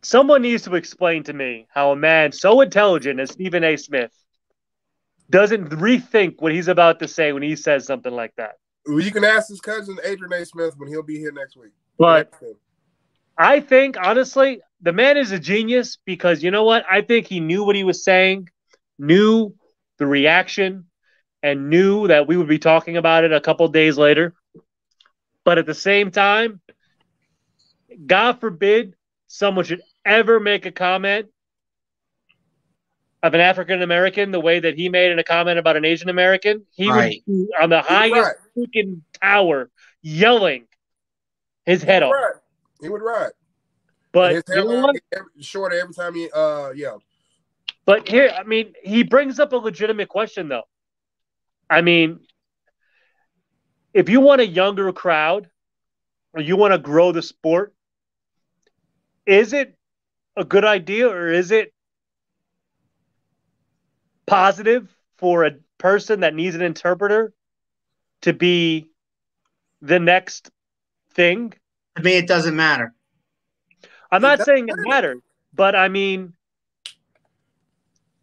Speaker 5: someone needs to explain to me how a man so intelligent as Stephen A. Smith doesn't rethink what he's about to say when he says something like that.
Speaker 4: Well, you can ask his cousin Adrian A. Smith when he'll be here next week.
Speaker 5: But I think, honestly, the man is a genius because, you know what? I think he knew what he was saying, knew the reaction, and knew that we would be talking about it a couple days later. But at the same time, God forbid someone should ever make a comment of an African American the way that he made in a comment about an Asian American. He would be on the highest freaking tower yelling his head off.
Speaker 4: He would ride.
Speaker 5: But
Speaker 4: his
Speaker 5: you know what?
Speaker 4: Shorter every time he yelled.
Speaker 5: But here, I mean, he brings up a legitimate question, though. I mean, if you want a younger crowd or you want to grow the sport, is it a good idea or is it positive for a person that needs an interpreter to be the next thing?
Speaker 3: I mean, it doesn't matter.
Speaker 5: I'm not saying it matters, but I mean,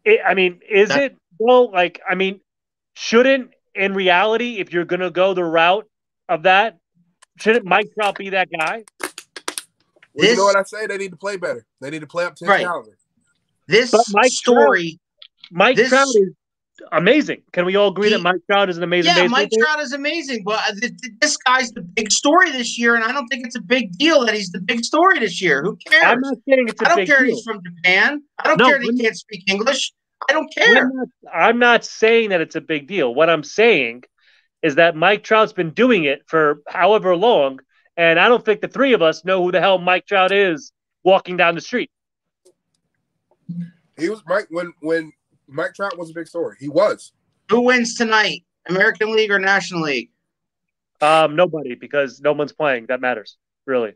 Speaker 5: is it though? Like, I mean, shouldn't in reality, if you're gonna go the route of that, shouldn't Mike Trout be that guy?
Speaker 4: Well, you know what I say? They need to play better. They need to play up to his caliber.
Speaker 5: Mike Trout is amazing. Can we all agree that Mike Trout is an amazing baseball player?
Speaker 3: Mike Trout is amazing, but this guy's the big story this year, and I don't think it's a big deal that he's the big story this year. Who cares?
Speaker 5: I'm not saying it's a big deal.
Speaker 3: I don't care he's from Japan. I don't care that he can't speak English. I don't care.
Speaker 5: I'm not saying that it's a big deal. What I'm saying is that Mike Trout's been doing it for however long, and I don't think the three of us know who the hell Mike Trout is walking down the street.
Speaker 4: He was when Mike Trout was a big story. He was.
Speaker 3: Who wins tonight? American League or National League?
Speaker 5: Nobody, because no one's playing. That matters, really.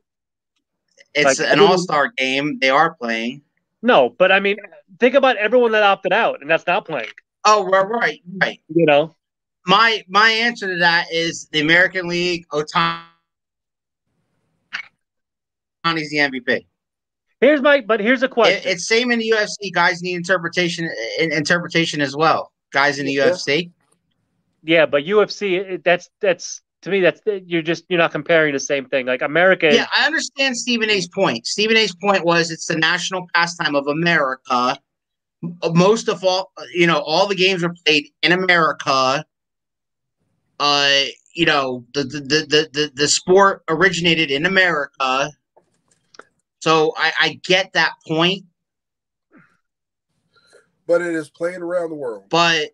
Speaker 3: It's an all-star game. They are playing.
Speaker 5: No, but I mean, think about everyone that opted out and that's not playing.
Speaker 3: Oh, right.
Speaker 5: You know,
Speaker 3: my answer to that is the American League. Ohtani's the MVP.
Speaker 5: Here's a question.
Speaker 3: It's same in the UFC. Guys need interpretation as well. Guys in the UFC.
Speaker 5: Yeah, but UFC, that's to me, you're not comparing the same thing. Like America.
Speaker 3: Yeah, I understand Stephen A's point. Stephen A's point was it's the national pastime of America. Most of all the games are played in America. The sport originated in America. So I get that point.
Speaker 4: But it is played around the world.
Speaker 3: But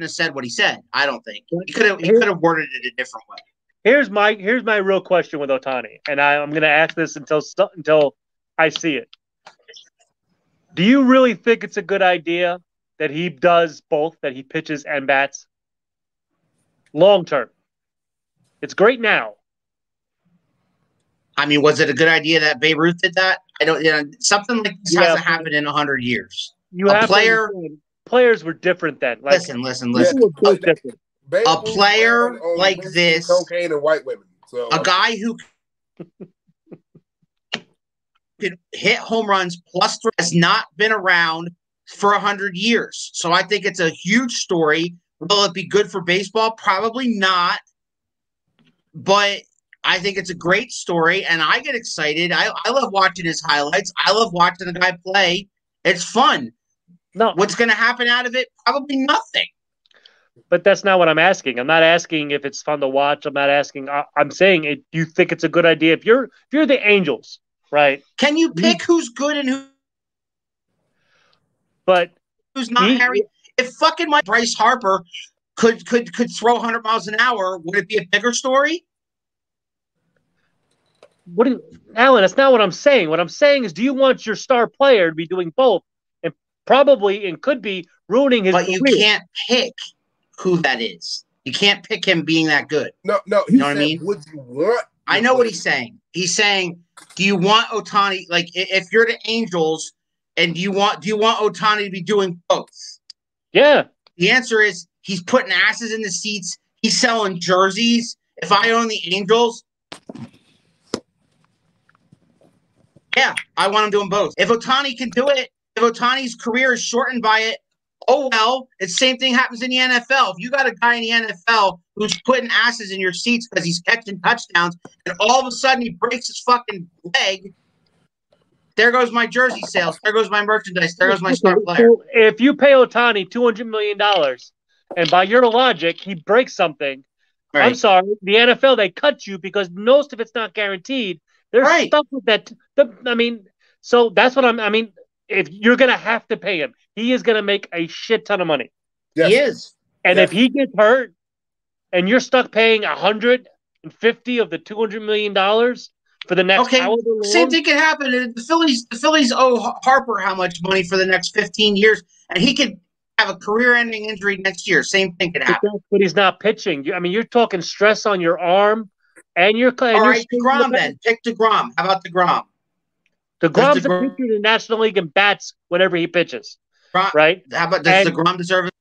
Speaker 3: have said what he said. I don't think he could have worded it a different way.
Speaker 5: Here's my real question with Ohtani, and I'm going to ask this until I see it. Do you really think it's a good idea that he does both, that he pitches and bats? Long term. It's great now.
Speaker 3: I mean, was it a good idea that Babe Ruth did that? I don't. Something like this hasn't happened in 100 years.
Speaker 5: Players were different then. Like,
Speaker 3: listen. A player like this,
Speaker 4: cocaine and white women. So
Speaker 3: a guy who could hit home runs plus three has not been around for 100 years. So I think it's a huge story. Will it be good for baseball? Probably not. But I think it's a great story, and I get excited. I love watching his highlights. I love watching the guy play. It's fun.
Speaker 5: No,
Speaker 3: what's going to happen out of it? Probably nothing.
Speaker 5: But that's not what I'm asking. I'm not asking if it's fun to watch. I'm not asking. I'm saying, do you think it's a good idea if you're the Angels, right?
Speaker 3: Can you pick who's good and who's not? Harry, if fucking Bryce Harper could throw 100 miles an hour, would it be a bigger story?
Speaker 5: Alan, that's not what I'm saying. What I'm saying is, do you want your star player to be doing both, and could be ruining his career?
Speaker 3: But you can't pick who that is. You can't pick him being that good.
Speaker 4: No.
Speaker 3: You know what I mean?
Speaker 4: Would you want?
Speaker 3: I know what he's saying. He's saying, do you want Ohtani? Like, if you're the Angels, and do you want Ohtani to be doing both?
Speaker 5: Yeah.
Speaker 3: The answer is he's putting asses in the seats. He's selling jerseys. If I own the Angels, yeah, I want him doing both. If Ohtani can do it, if Ohtani's career is shortened by it, oh well. The same thing happens in the NFL. If you got a guy in the NFL who's putting asses in your seats because he's catching touchdowns, and all of a sudden he breaks his fucking leg, there goes my jersey sales. There goes my merchandise. There goes my star player.
Speaker 5: So if you pay Ohtani $200 million, and by your logic, he breaks something, right. I'm sorry, the NFL, they cut you because most of it's not guaranteed. They're stuck with that. So that's what if you're going to have to pay him, he is going to make a shit ton of money.
Speaker 3: Yes. He is.
Speaker 5: And if he gets hurt and you're stuck paying $150 of the $200 million for the next however long,
Speaker 3: same thing could happen. The Phillies owe Harper how much money for the next 15 years, and he could have a career-ending injury next year. Same thing could happen.
Speaker 5: But he's not pitching. You're talking stress on your arm, and you're
Speaker 3: all right. DeGrom then. Pick DeGrom. How about DeGrom?
Speaker 5: DeGrom's a pitcher in the National League and bats whenever he pitches. Right?
Speaker 3: How about does DeGrom deserve it?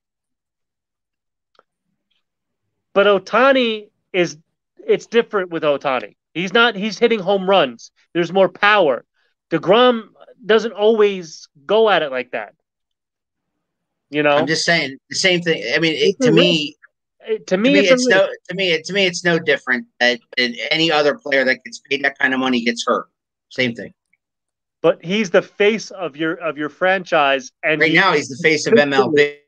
Speaker 5: But Ohtani it's different with Ohtani. He's hitting home runs. There's more power. DeGrom doesn't always go at it like that.
Speaker 3: I'm just saying the same thing. I mean, to me, it's no different than any other player that gets paid that kind of money gets hurt. Same thing.
Speaker 5: But he's the face of your franchise, and
Speaker 3: right now he's the face of MLB.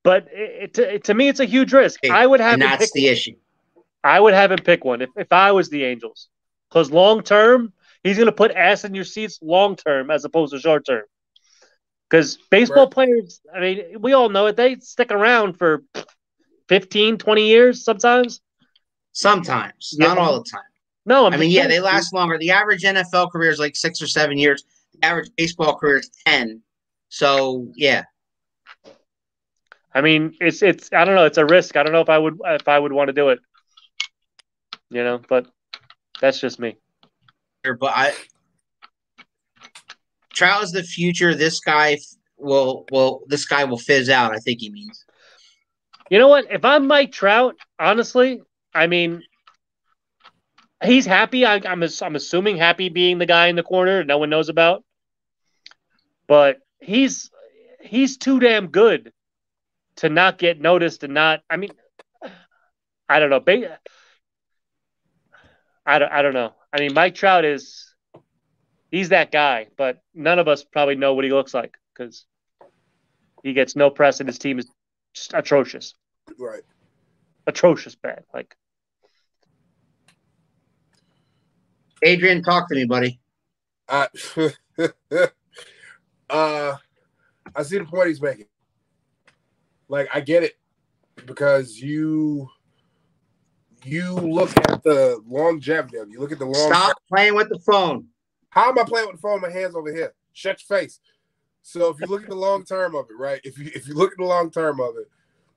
Speaker 5: But to me, it's a huge risk. I would have,
Speaker 3: and that's the issue.
Speaker 5: I would have him pick one if I was the Angels, because long term he's going to put ass in your seats long term as opposed to short term. Because baseball players, I mean, we all know it. They stick around for 15, 20 years sometimes.
Speaker 3: Sometimes, not all the time.
Speaker 5: No,
Speaker 3: they last longer. The average NFL career is like 6 or 7 years. The average baseball career is 10. So, yeah.
Speaker 5: I mean, it's I don't know. It's a risk. I don't know if I would want to do it. But that's just me.
Speaker 3: But Trout is the future. This guy will fizz out. I think he means.
Speaker 5: You know what? If I'm Mike Trout, honestly, I mean, he's happy. I'm assuming happy being the guy in the corner no one knows about. But he's too damn good to not get noticed and not. I mean, I don't know. I don't know. I mean, Mike Trout he's that guy, but none of us probably know what he looks like because he gets no press and his team is just atrocious.
Speaker 4: Right.
Speaker 5: Atrocious bad. Like,
Speaker 3: Adrian, talk to me, buddy.
Speaker 4: I see the point he's making. Like, I get it. because you look at the longevity of it. You look at the long.
Speaker 3: Stop playing with the phone.
Speaker 4: How am I playing with the phone? My hands over here. Shut your face. So if you look at the long term of it, right? If you look at the long term of it,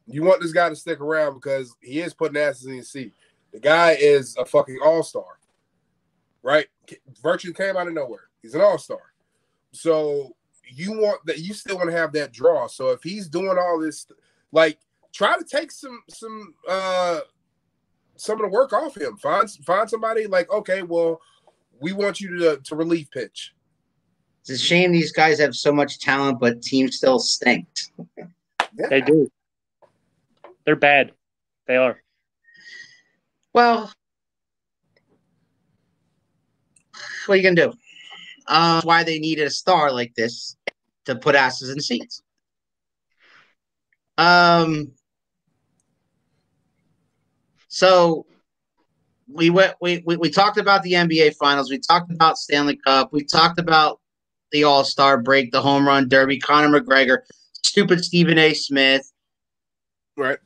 Speaker 4: you want this guy to stick around because he is putting asses in his seat. The guy is a fucking all-star, right? Virtue came out of nowhere. He's an all-star. So you want that. You still want to have that draw. So if he's doing all this, like, try to take some of the work off him. Find somebody like, okay, well, we want you to relief pitch.
Speaker 3: It's a shame these guys have so much talent, but teams still stink.
Speaker 5: Yeah. They do. They're bad. They are.
Speaker 3: Well, what are you gonna do? That's why they needed a star like this to put asses in seats. So we talked about the NBA Finals. We talked about Stanley Cup. We talked about the All-Star break, the home run derby, Conor McGregor, stupid Stephen A. Smith.
Speaker 4: Right.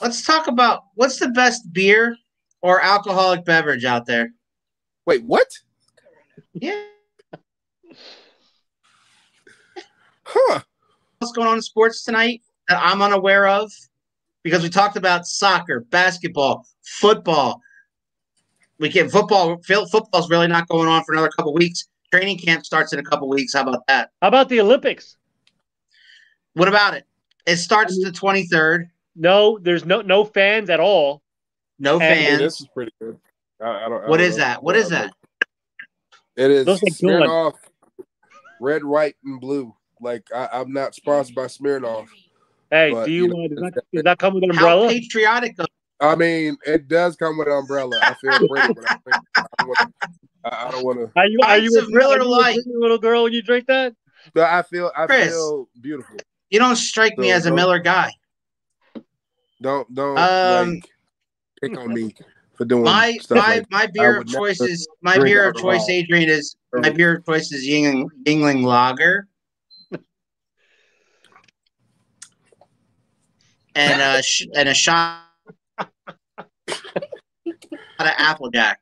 Speaker 3: Let's talk about what's the best beer or alcoholic beverage out there.
Speaker 4: Wait, what?
Speaker 3: Yeah.
Speaker 4: Huh.
Speaker 3: What's going on in sports tonight that I'm unaware of? Because we talked about soccer, basketball, football. Football's really not going on for another couple weeks. Training camp starts in a couple weeks. How about that?
Speaker 5: How about the Olympics?
Speaker 3: What about it? It starts the 23rd.
Speaker 5: No, there's no fans at all.
Speaker 3: No fans.
Speaker 4: Hey, this is pretty good.
Speaker 3: What is that? What is that?
Speaker 4: It is Smirnoff, red, white, and blue. Like I'm not sponsored by Smirnoff.
Speaker 5: Hey, but, does that come with an umbrella?
Speaker 3: How patriotic of
Speaker 4: I mean, it does come with an umbrella. I feel pretty, but I don't want to.
Speaker 5: Are you a
Speaker 3: Miller Lite
Speaker 5: little girl when you drink that?
Speaker 4: No, I feel beautiful.
Speaker 3: You don't strike me as a Miller guy.
Speaker 4: Don't like pick on me for doing stuff
Speaker 3: my beer of choice is Adrian is my beer of choice is Yingling Lager. And a shot of Applejack.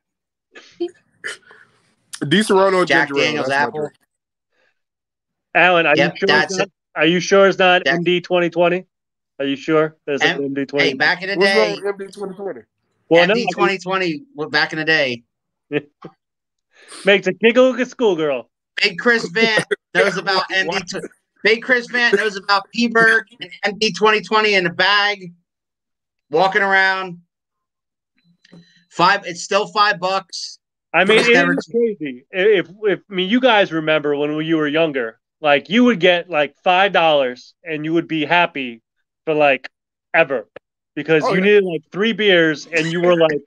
Speaker 4: DiSerrano
Speaker 3: Jack
Speaker 4: ginger
Speaker 3: Daniel's apple.
Speaker 5: Alan, are you sure it's not MD 2020? Are you sure there's an MD 2020?
Speaker 3: Hey, back in the day,
Speaker 4: what's wrong with MD 2020?
Speaker 3: Well, MD 2020 back in the day
Speaker 5: makes a giggle like a schoolgirl.
Speaker 3: Big Chris Van knows about MD. Big Chris Van knows about P-Berg and MD 2020 in the bag, walking around. It's still $5.
Speaker 5: I mean, it's crazy. If you guys remember when you were younger, like you would get like $5 and you would be happy for like ever because you needed like 3 beers and you were like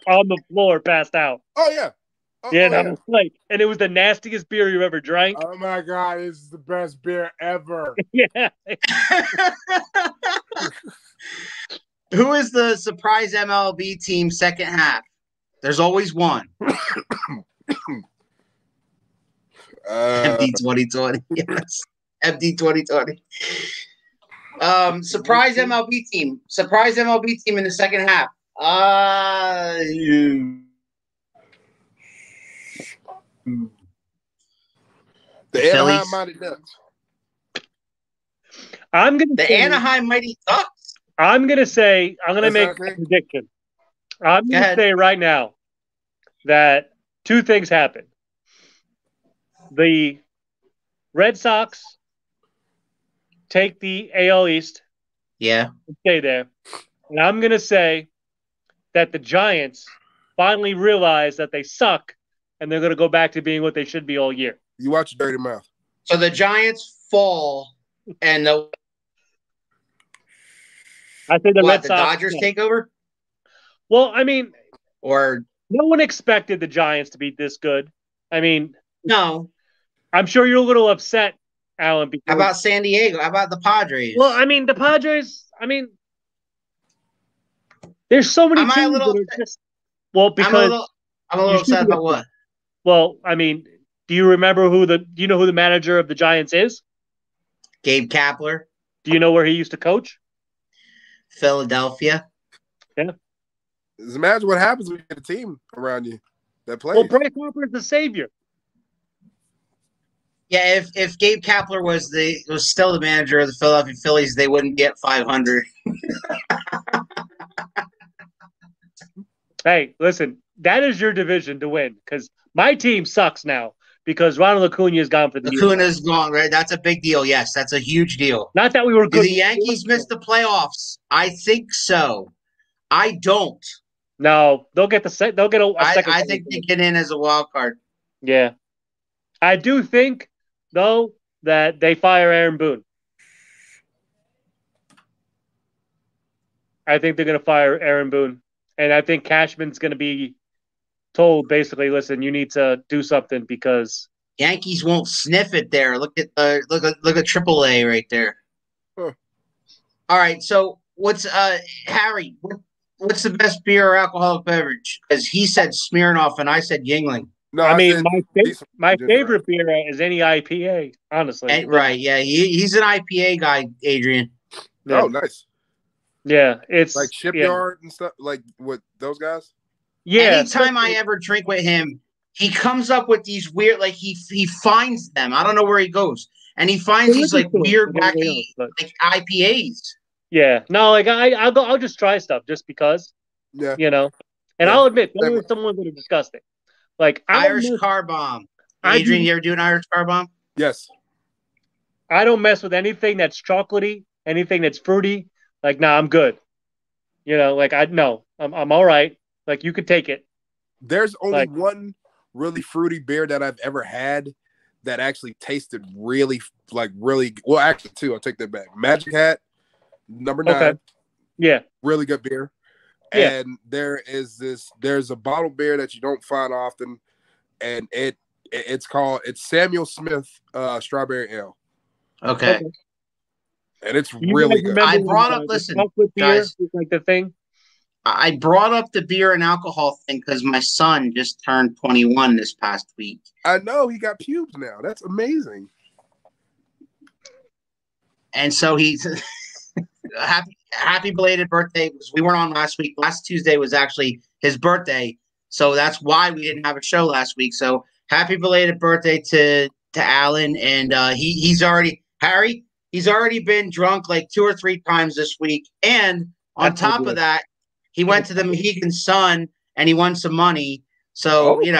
Speaker 5: on the floor passed out.
Speaker 4: Oh yeah.
Speaker 5: Like, and it was the nastiest beer you ever drank.
Speaker 4: Oh my god, this is the best beer ever.
Speaker 5: Yeah.
Speaker 3: Who is the surprise MLB team second half? There's always one. MD 2020. Yes. MD 2020. Surprise MLB team. Surprise MLB team in the second half.
Speaker 4: The Anaheim Mighty Ducks.
Speaker 3: Anaheim Mighty Ducks.
Speaker 5: I'm going to make a prediction. I'm going to say right now that 2 things happen. The Red Sox take the AL East.
Speaker 3: Yeah.
Speaker 5: Stay there. And I'm going to say that the Giants finally realize that they suck and they're going to go back to being what they should be all year.
Speaker 4: You watch your dirty mouth.
Speaker 3: So the Giants fall and
Speaker 5: I think the Red Sox
Speaker 3: Dodgers take over?
Speaker 5: Well, I mean,
Speaker 3: or
Speaker 5: no one expected the Giants to be this good. I mean,
Speaker 3: no.
Speaker 5: I'm sure you're a little upset, Alan. Because,
Speaker 3: how about San Diego? How about the Padres?
Speaker 5: Well, I mean, the Padres, there's so many teams that are just, because
Speaker 3: I'm a little upset about what?
Speaker 5: Well, I mean, do you know who the manager of the Giants is?
Speaker 3: Gabe Kapler.
Speaker 5: Do you know where he used to coach?
Speaker 3: Philadelphia.
Speaker 5: Yeah.
Speaker 4: Just imagine what happens when you get a team around you that plays.
Speaker 5: Well, Bryce Harper is the savior.
Speaker 3: Yeah, if Gabe Kapler was still the manager of the Philadelphia Phillies, they wouldn't get 500.
Speaker 5: Hey, listen, that is your division to win because my team sucks now because Ronald Acuna is gone for the year.
Speaker 3: Acuna's gone, right? That's a big deal. Yes, that's a huge deal.
Speaker 5: Not that we were good.
Speaker 3: Do the Yankees miss the playoffs? I think so. I don't.
Speaker 5: No, they'll get second.
Speaker 3: I think they get in as a wild card.
Speaker 5: Yeah, I do think though that they fire Aaron Boone. I think they're going to fire Aaron Boone, and I think Cashman's going to be told basically, listen, you need to do something because
Speaker 3: Yankees won't sniff it there. Look at AAA right there.
Speaker 4: Huh.
Speaker 3: All right, so what's Harry? What's the best beer or alcoholic beverage? Because he said Smirnoff and I said Yingling.
Speaker 4: No,
Speaker 5: I mean my favorite beer is any IPA, honestly.
Speaker 3: And, right? Yeah, he's an IPA guy, Adrian.
Speaker 5: Yeah.
Speaker 4: Oh, nice.
Speaker 5: Yeah, it's
Speaker 4: like Shipyard and stuff. Like what those guys?
Speaker 3: Yeah. Anytime I ever drink with him, he comes up with these weird, like he finds them. I don't know where he goes, and he finds these like weird, wacky, like IPAs.
Speaker 5: Yeah, no, like I'll just try stuff just because.
Speaker 4: Yeah,
Speaker 5: you know, and I'll admit there are some ones that are disgusting. Like
Speaker 3: Irish Car Bomb. Adrian, you ever do an Irish Car Bomb?
Speaker 4: Yes.
Speaker 5: I don't mess with anything that's chocolatey, anything that's fruity. Like, nah, I'm good. You know, like I'm all right. Like you could take it.
Speaker 4: There's only one really fruity beer that I've ever had that actually tasted really well. Actually, two. I'll take that back. Magic Hat, number 9.
Speaker 5: Okay. Yeah,
Speaker 4: really good beer.
Speaker 5: Yeah.
Speaker 4: And there's a bottled beer that you don't find often, and it's Samuel Smith Strawberry Ale.
Speaker 3: Okay.
Speaker 4: And it's really good.
Speaker 3: I brought up, listen, guys,
Speaker 5: like the thing.
Speaker 3: I brought up the beer and alcohol thing because my son just turned 21 this past week.
Speaker 4: I know, he got pubes now. That's amazing.
Speaker 3: And so he's happy belated birthday. We weren't on last week. Last Tuesday was actually his birthday, so that's why we didn't have a show last week. So happy belated birthday to Alan, and he's already been drunk like 2 or 3 times this week, and on top of that, he went to the Mohegan Sun and he won some money. So he's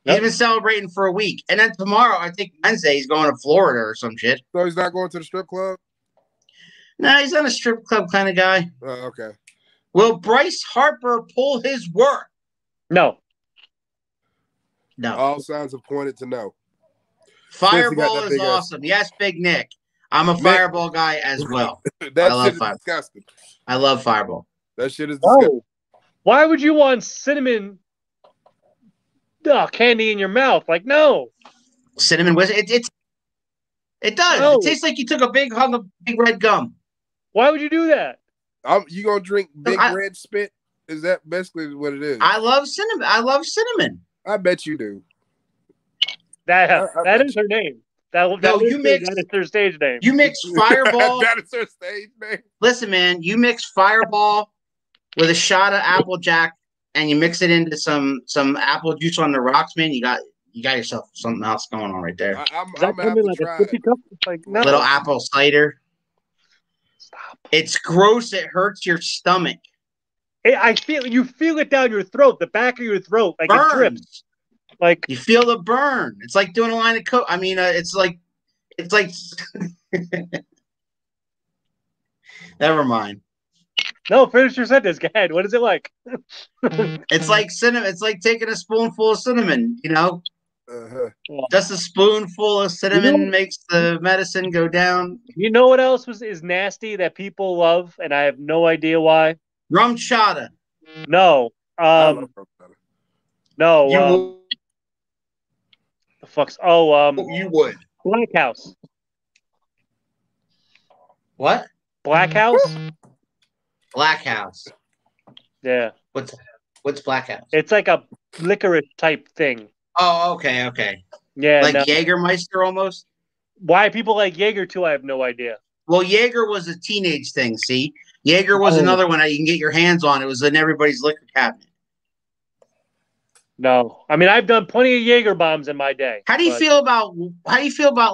Speaker 3: been celebrating for a week, and then tomorrow, I think Wednesday, he's going to Florida or some shit.
Speaker 4: So he's not going to the strip club?
Speaker 3: No, he's not a strip club kind of guy.
Speaker 4: Oh, okay.
Speaker 3: Will Bryce Harper pull his work?
Speaker 5: No.
Speaker 4: All signs have pointed to no.
Speaker 3: Fireball is awesome. Yes, Big Nick. I'm a Fireball guy as well.
Speaker 4: That shit is disgusting.
Speaker 3: I love Fireball.
Speaker 4: That shit is disgusting.
Speaker 5: Oh, why would you want cinnamon candy in your mouth? Like, no.
Speaker 3: Cinnamon whisk. It does.
Speaker 5: No.
Speaker 3: It tastes like you took a big hunk of big red gum.
Speaker 5: Why would you do that?
Speaker 4: You gonna drink big red spit? Is that basically what it is?
Speaker 3: I love cinnamon.
Speaker 4: I bet you do.
Speaker 5: That is her name. That is their stage name.
Speaker 3: You mix Fireball.
Speaker 4: That is her stage name.
Speaker 3: Listen, man, you mix Fireball with a shot of Applejack, and you mix it into some apple juice on the rocks, man. You got yourself something else going on right there.
Speaker 4: I'm gonna have to try it.
Speaker 5: No.
Speaker 3: Little apple cider.
Speaker 5: Stop.
Speaker 3: It's gross. It hurts your stomach.
Speaker 5: You feel it down your throat, the back of your throat, like
Speaker 3: Burns.
Speaker 5: it drips. Like
Speaker 3: you feel the burn. It's like doing a line of coke. I mean, it's like. Never mind.
Speaker 5: No, finish your sentence. Go ahead. What is it like?
Speaker 3: It's like cinnamon. It's like taking a spoonful of cinnamon. You know, just a spoonful of cinnamon makes the medicine go down.
Speaker 5: You know what else is nasty that people love, and I have no idea why.
Speaker 3: Rum chata.
Speaker 5: No. No. The fuck's
Speaker 3: you would.
Speaker 5: Black House.
Speaker 3: What?
Speaker 5: Black House?
Speaker 3: Black House.
Speaker 5: Yeah.
Speaker 3: What's Black House?
Speaker 5: It's like a licorice type thing.
Speaker 3: Oh, okay.
Speaker 5: Yeah.
Speaker 3: Like Jägermeister almost?
Speaker 5: Why people like Jaeger too, I have no idea.
Speaker 3: Well, Jaeger was a teenage thing. See, Jaeger was another one that you can get your hands on. It was in everybody's liquor cabinet.
Speaker 5: No, I mean I've done plenty of Jaeger bombs in my day.
Speaker 3: How do you feel about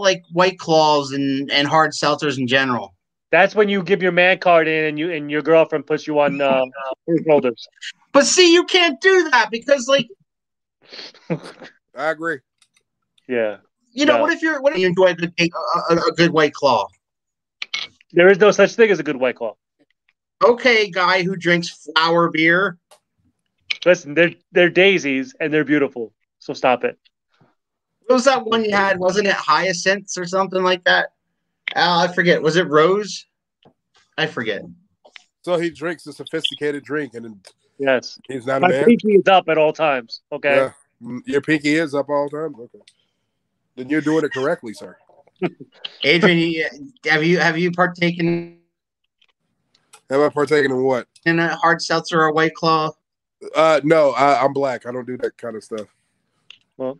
Speaker 3: like White Claws and hard seltzers in general?
Speaker 5: That's when you give your man card in and your girlfriend puts you on her shoulders.
Speaker 3: But see, you can't do that because like
Speaker 4: I agree.
Speaker 5: Yeah.
Speaker 3: You know, what if you enjoy a good White Claw?
Speaker 5: There is no such thing as a good White Claw.
Speaker 3: Okay, guy who drinks flower beer.
Speaker 5: Listen, they're daisies and they're beautiful. So stop it.
Speaker 3: What was that one you had? Wasn't it hyacinths or something like that? I forget. Was it rose? I forget.
Speaker 4: So he drinks a sophisticated drink, and
Speaker 5: yes,
Speaker 4: he's not
Speaker 5: my
Speaker 4: a man.
Speaker 5: pinky is up at all times. Okay.
Speaker 4: Yeah. Your pinky is up all the time. Okay. Then you're doing it correctly, sir.
Speaker 3: Adrian, have you partaken?
Speaker 4: Have I partaken in what?
Speaker 3: In a hard seltzer or a White Claw?
Speaker 4: No, I'm black. I don't do that kind of stuff.
Speaker 5: Well,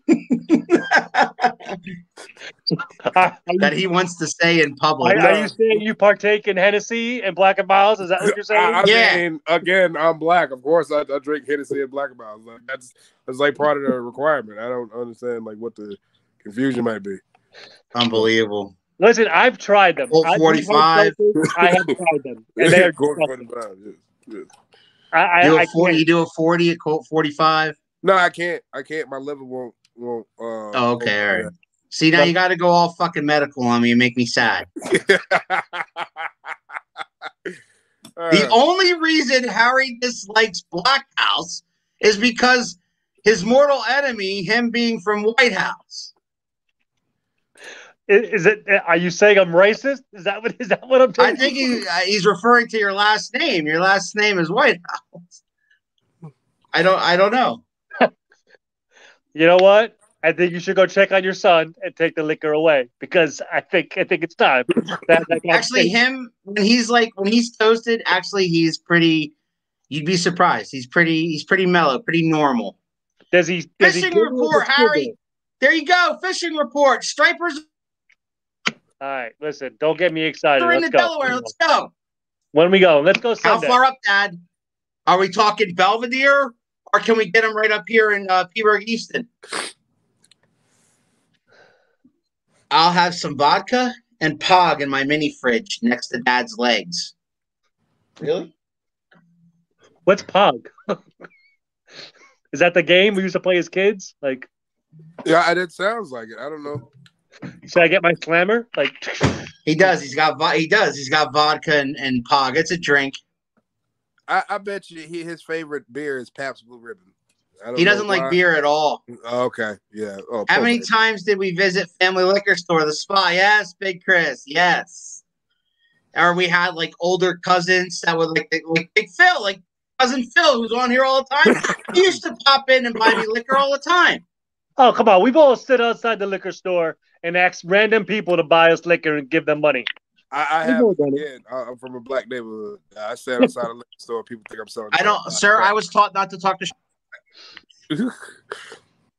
Speaker 3: that he wants to say in public.
Speaker 5: Are you saying you partake in Hennessy and Black and Miles? Is that what you're saying?
Speaker 4: I mean, again, I'm black. Of course, I drink Hennessy and Black and Miles. Like, that's like part of the requirement. I don't understand like what the confusion might be.
Speaker 3: Unbelievable.
Speaker 5: Listen, I've tried them.
Speaker 3: Colt 45.
Speaker 5: I have tried them. And they are
Speaker 4: Colt 45. Yes.
Speaker 3: You do a 40 at Colt 45?
Speaker 4: No, I can't. My liver won't.
Speaker 3: Oh, okay, all right. See, now you got to go all fucking medical on me and make me sad. The only reason Harry dislikes Black House is because his mortal enemy, him being from White House.
Speaker 5: Is it? Are you saying I'm racist? Is that what I'm taking?
Speaker 3: I think he's referring to your last name. Your last name is White House. I don't know.
Speaker 5: You know what? I think you should go check on your son and take the liquor away because I think it's time.
Speaker 3: Actually, him when he's toasted, actually he's pretty. You'd be surprised. He's pretty mellow, pretty normal.
Speaker 5: Fishing
Speaker 3: report, Harry. There you go. Fishing report. Stripers.
Speaker 5: All right, listen. Don't get me excited.
Speaker 3: We're in Delaware. Let's go.
Speaker 5: When we go, let's go Sunday.
Speaker 3: How far up, Dad? Are we talking Belvedere, or can we get him right up here in Peaburg Easton? I'll have some vodka and Pog in my mini fridge next to Dad's legs. Really?
Speaker 5: What's Pog? Is that the game we used to play as kids? Like,
Speaker 4: yeah, it sounds like it. I don't know.
Speaker 5: Should I get my slammer? Like,
Speaker 3: he does. He's got vodka and Pog. It's a drink.
Speaker 4: I bet you his favorite beer is Pabst Blue Ribbon.
Speaker 3: He doesn't like beer at all.
Speaker 4: Okay, yeah. Oh,
Speaker 3: how many times did we visit Family Liquor Store, the Spa? Yes, Big Chris. Yes. Or we had like older cousins that would like Big Phil, like cousin Phil, who's on here all the time. He used to pop in and buy me liquor all the time.
Speaker 5: Oh, come on. We've all stood outside the liquor store and asked random people to buy us liquor and give them money.
Speaker 4: I have, again, I'm from a black neighborhood. I stand outside a liquor store. People think I'm selling.
Speaker 3: I don't, sir. I was taught not to talk to.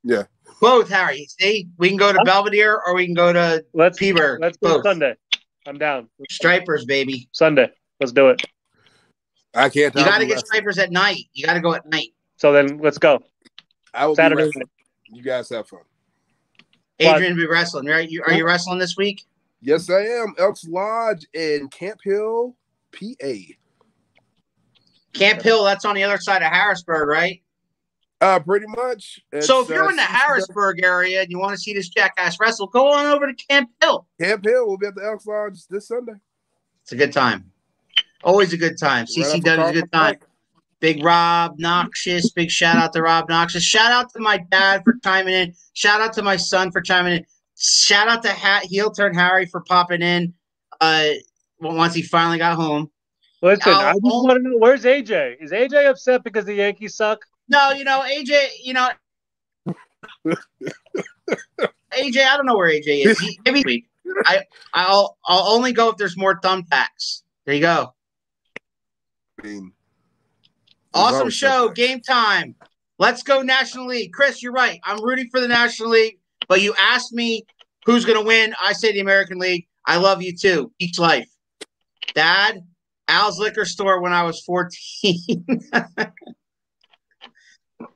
Speaker 4: Yeah.
Speaker 3: Both, Harry. See, we can go to Belvedere or we can go to Peaburg.
Speaker 5: Let's go Sunday. I'm down.
Speaker 3: Stripers, baby.
Speaker 5: Sunday. Let's do it.
Speaker 4: I can't.
Speaker 3: You got to get stripers at night. You got to go at night.
Speaker 5: So then let's go.
Speaker 4: I will
Speaker 5: Saturday night.
Speaker 4: You guys have fun.
Speaker 3: Adrian will be wrestling, right? Are you wrestling this week?
Speaker 4: Yes, I am. Elks Lodge in Camp Hill, PA.
Speaker 3: Camp Hill, that's on the other side of Harrisburg, right?
Speaker 4: Pretty much.
Speaker 3: So if you're in the Harrisburg area and you want to see this jackass wrestle, go on over to Camp Hill.
Speaker 4: Camp Hill, we'll be at the Elks Lodge this Sunday.
Speaker 3: It's a good time. Always a good time. CCW is a good time. Big Rob Noxious. Big shout out to Rob Noxious. Shout out to my dad for chiming in. Shout out to my son for chiming in. Shout out to Heel Turn Harry for popping in once he finally got home.
Speaker 5: Listen, I just want to know, where's AJ? Is AJ upset because the Yankees suck?
Speaker 3: No, AJ, AJ, I don't know where AJ is. Maybe I'll only go if there's more thumbtacks. There you go.
Speaker 4: I mean,
Speaker 3: awesome show. Game time. Let's go National League. Chris, you're right. I'm rooting for the National League, but you asked me who's going to win. I say the American League. I love you too. Each life. Dad, Al's Liquor Store when I was 14.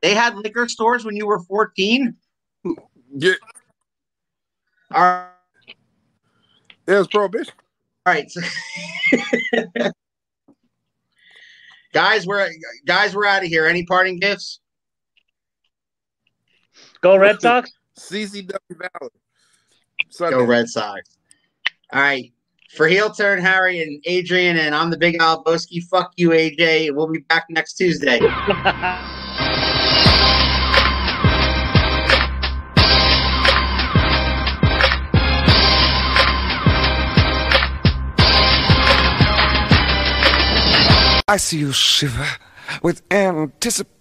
Speaker 3: They had liquor stores when you were 14?
Speaker 4: Yeah.
Speaker 3: All right.
Speaker 4: It was prohibition.
Speaker 3: All right. So guys, we're out of here. Any parting gifts?
Speaker 5: Go Red Sox.
Speaker 4: CCW Valley.
Speaker 3: Go Red Sox. All right. For Heel Turn Harry and Adrian, and I'm the Big Al Boski. Fuck you, AJ. We'll be back next Tuesday.
Speaker 1: I see you shiver with anticipation.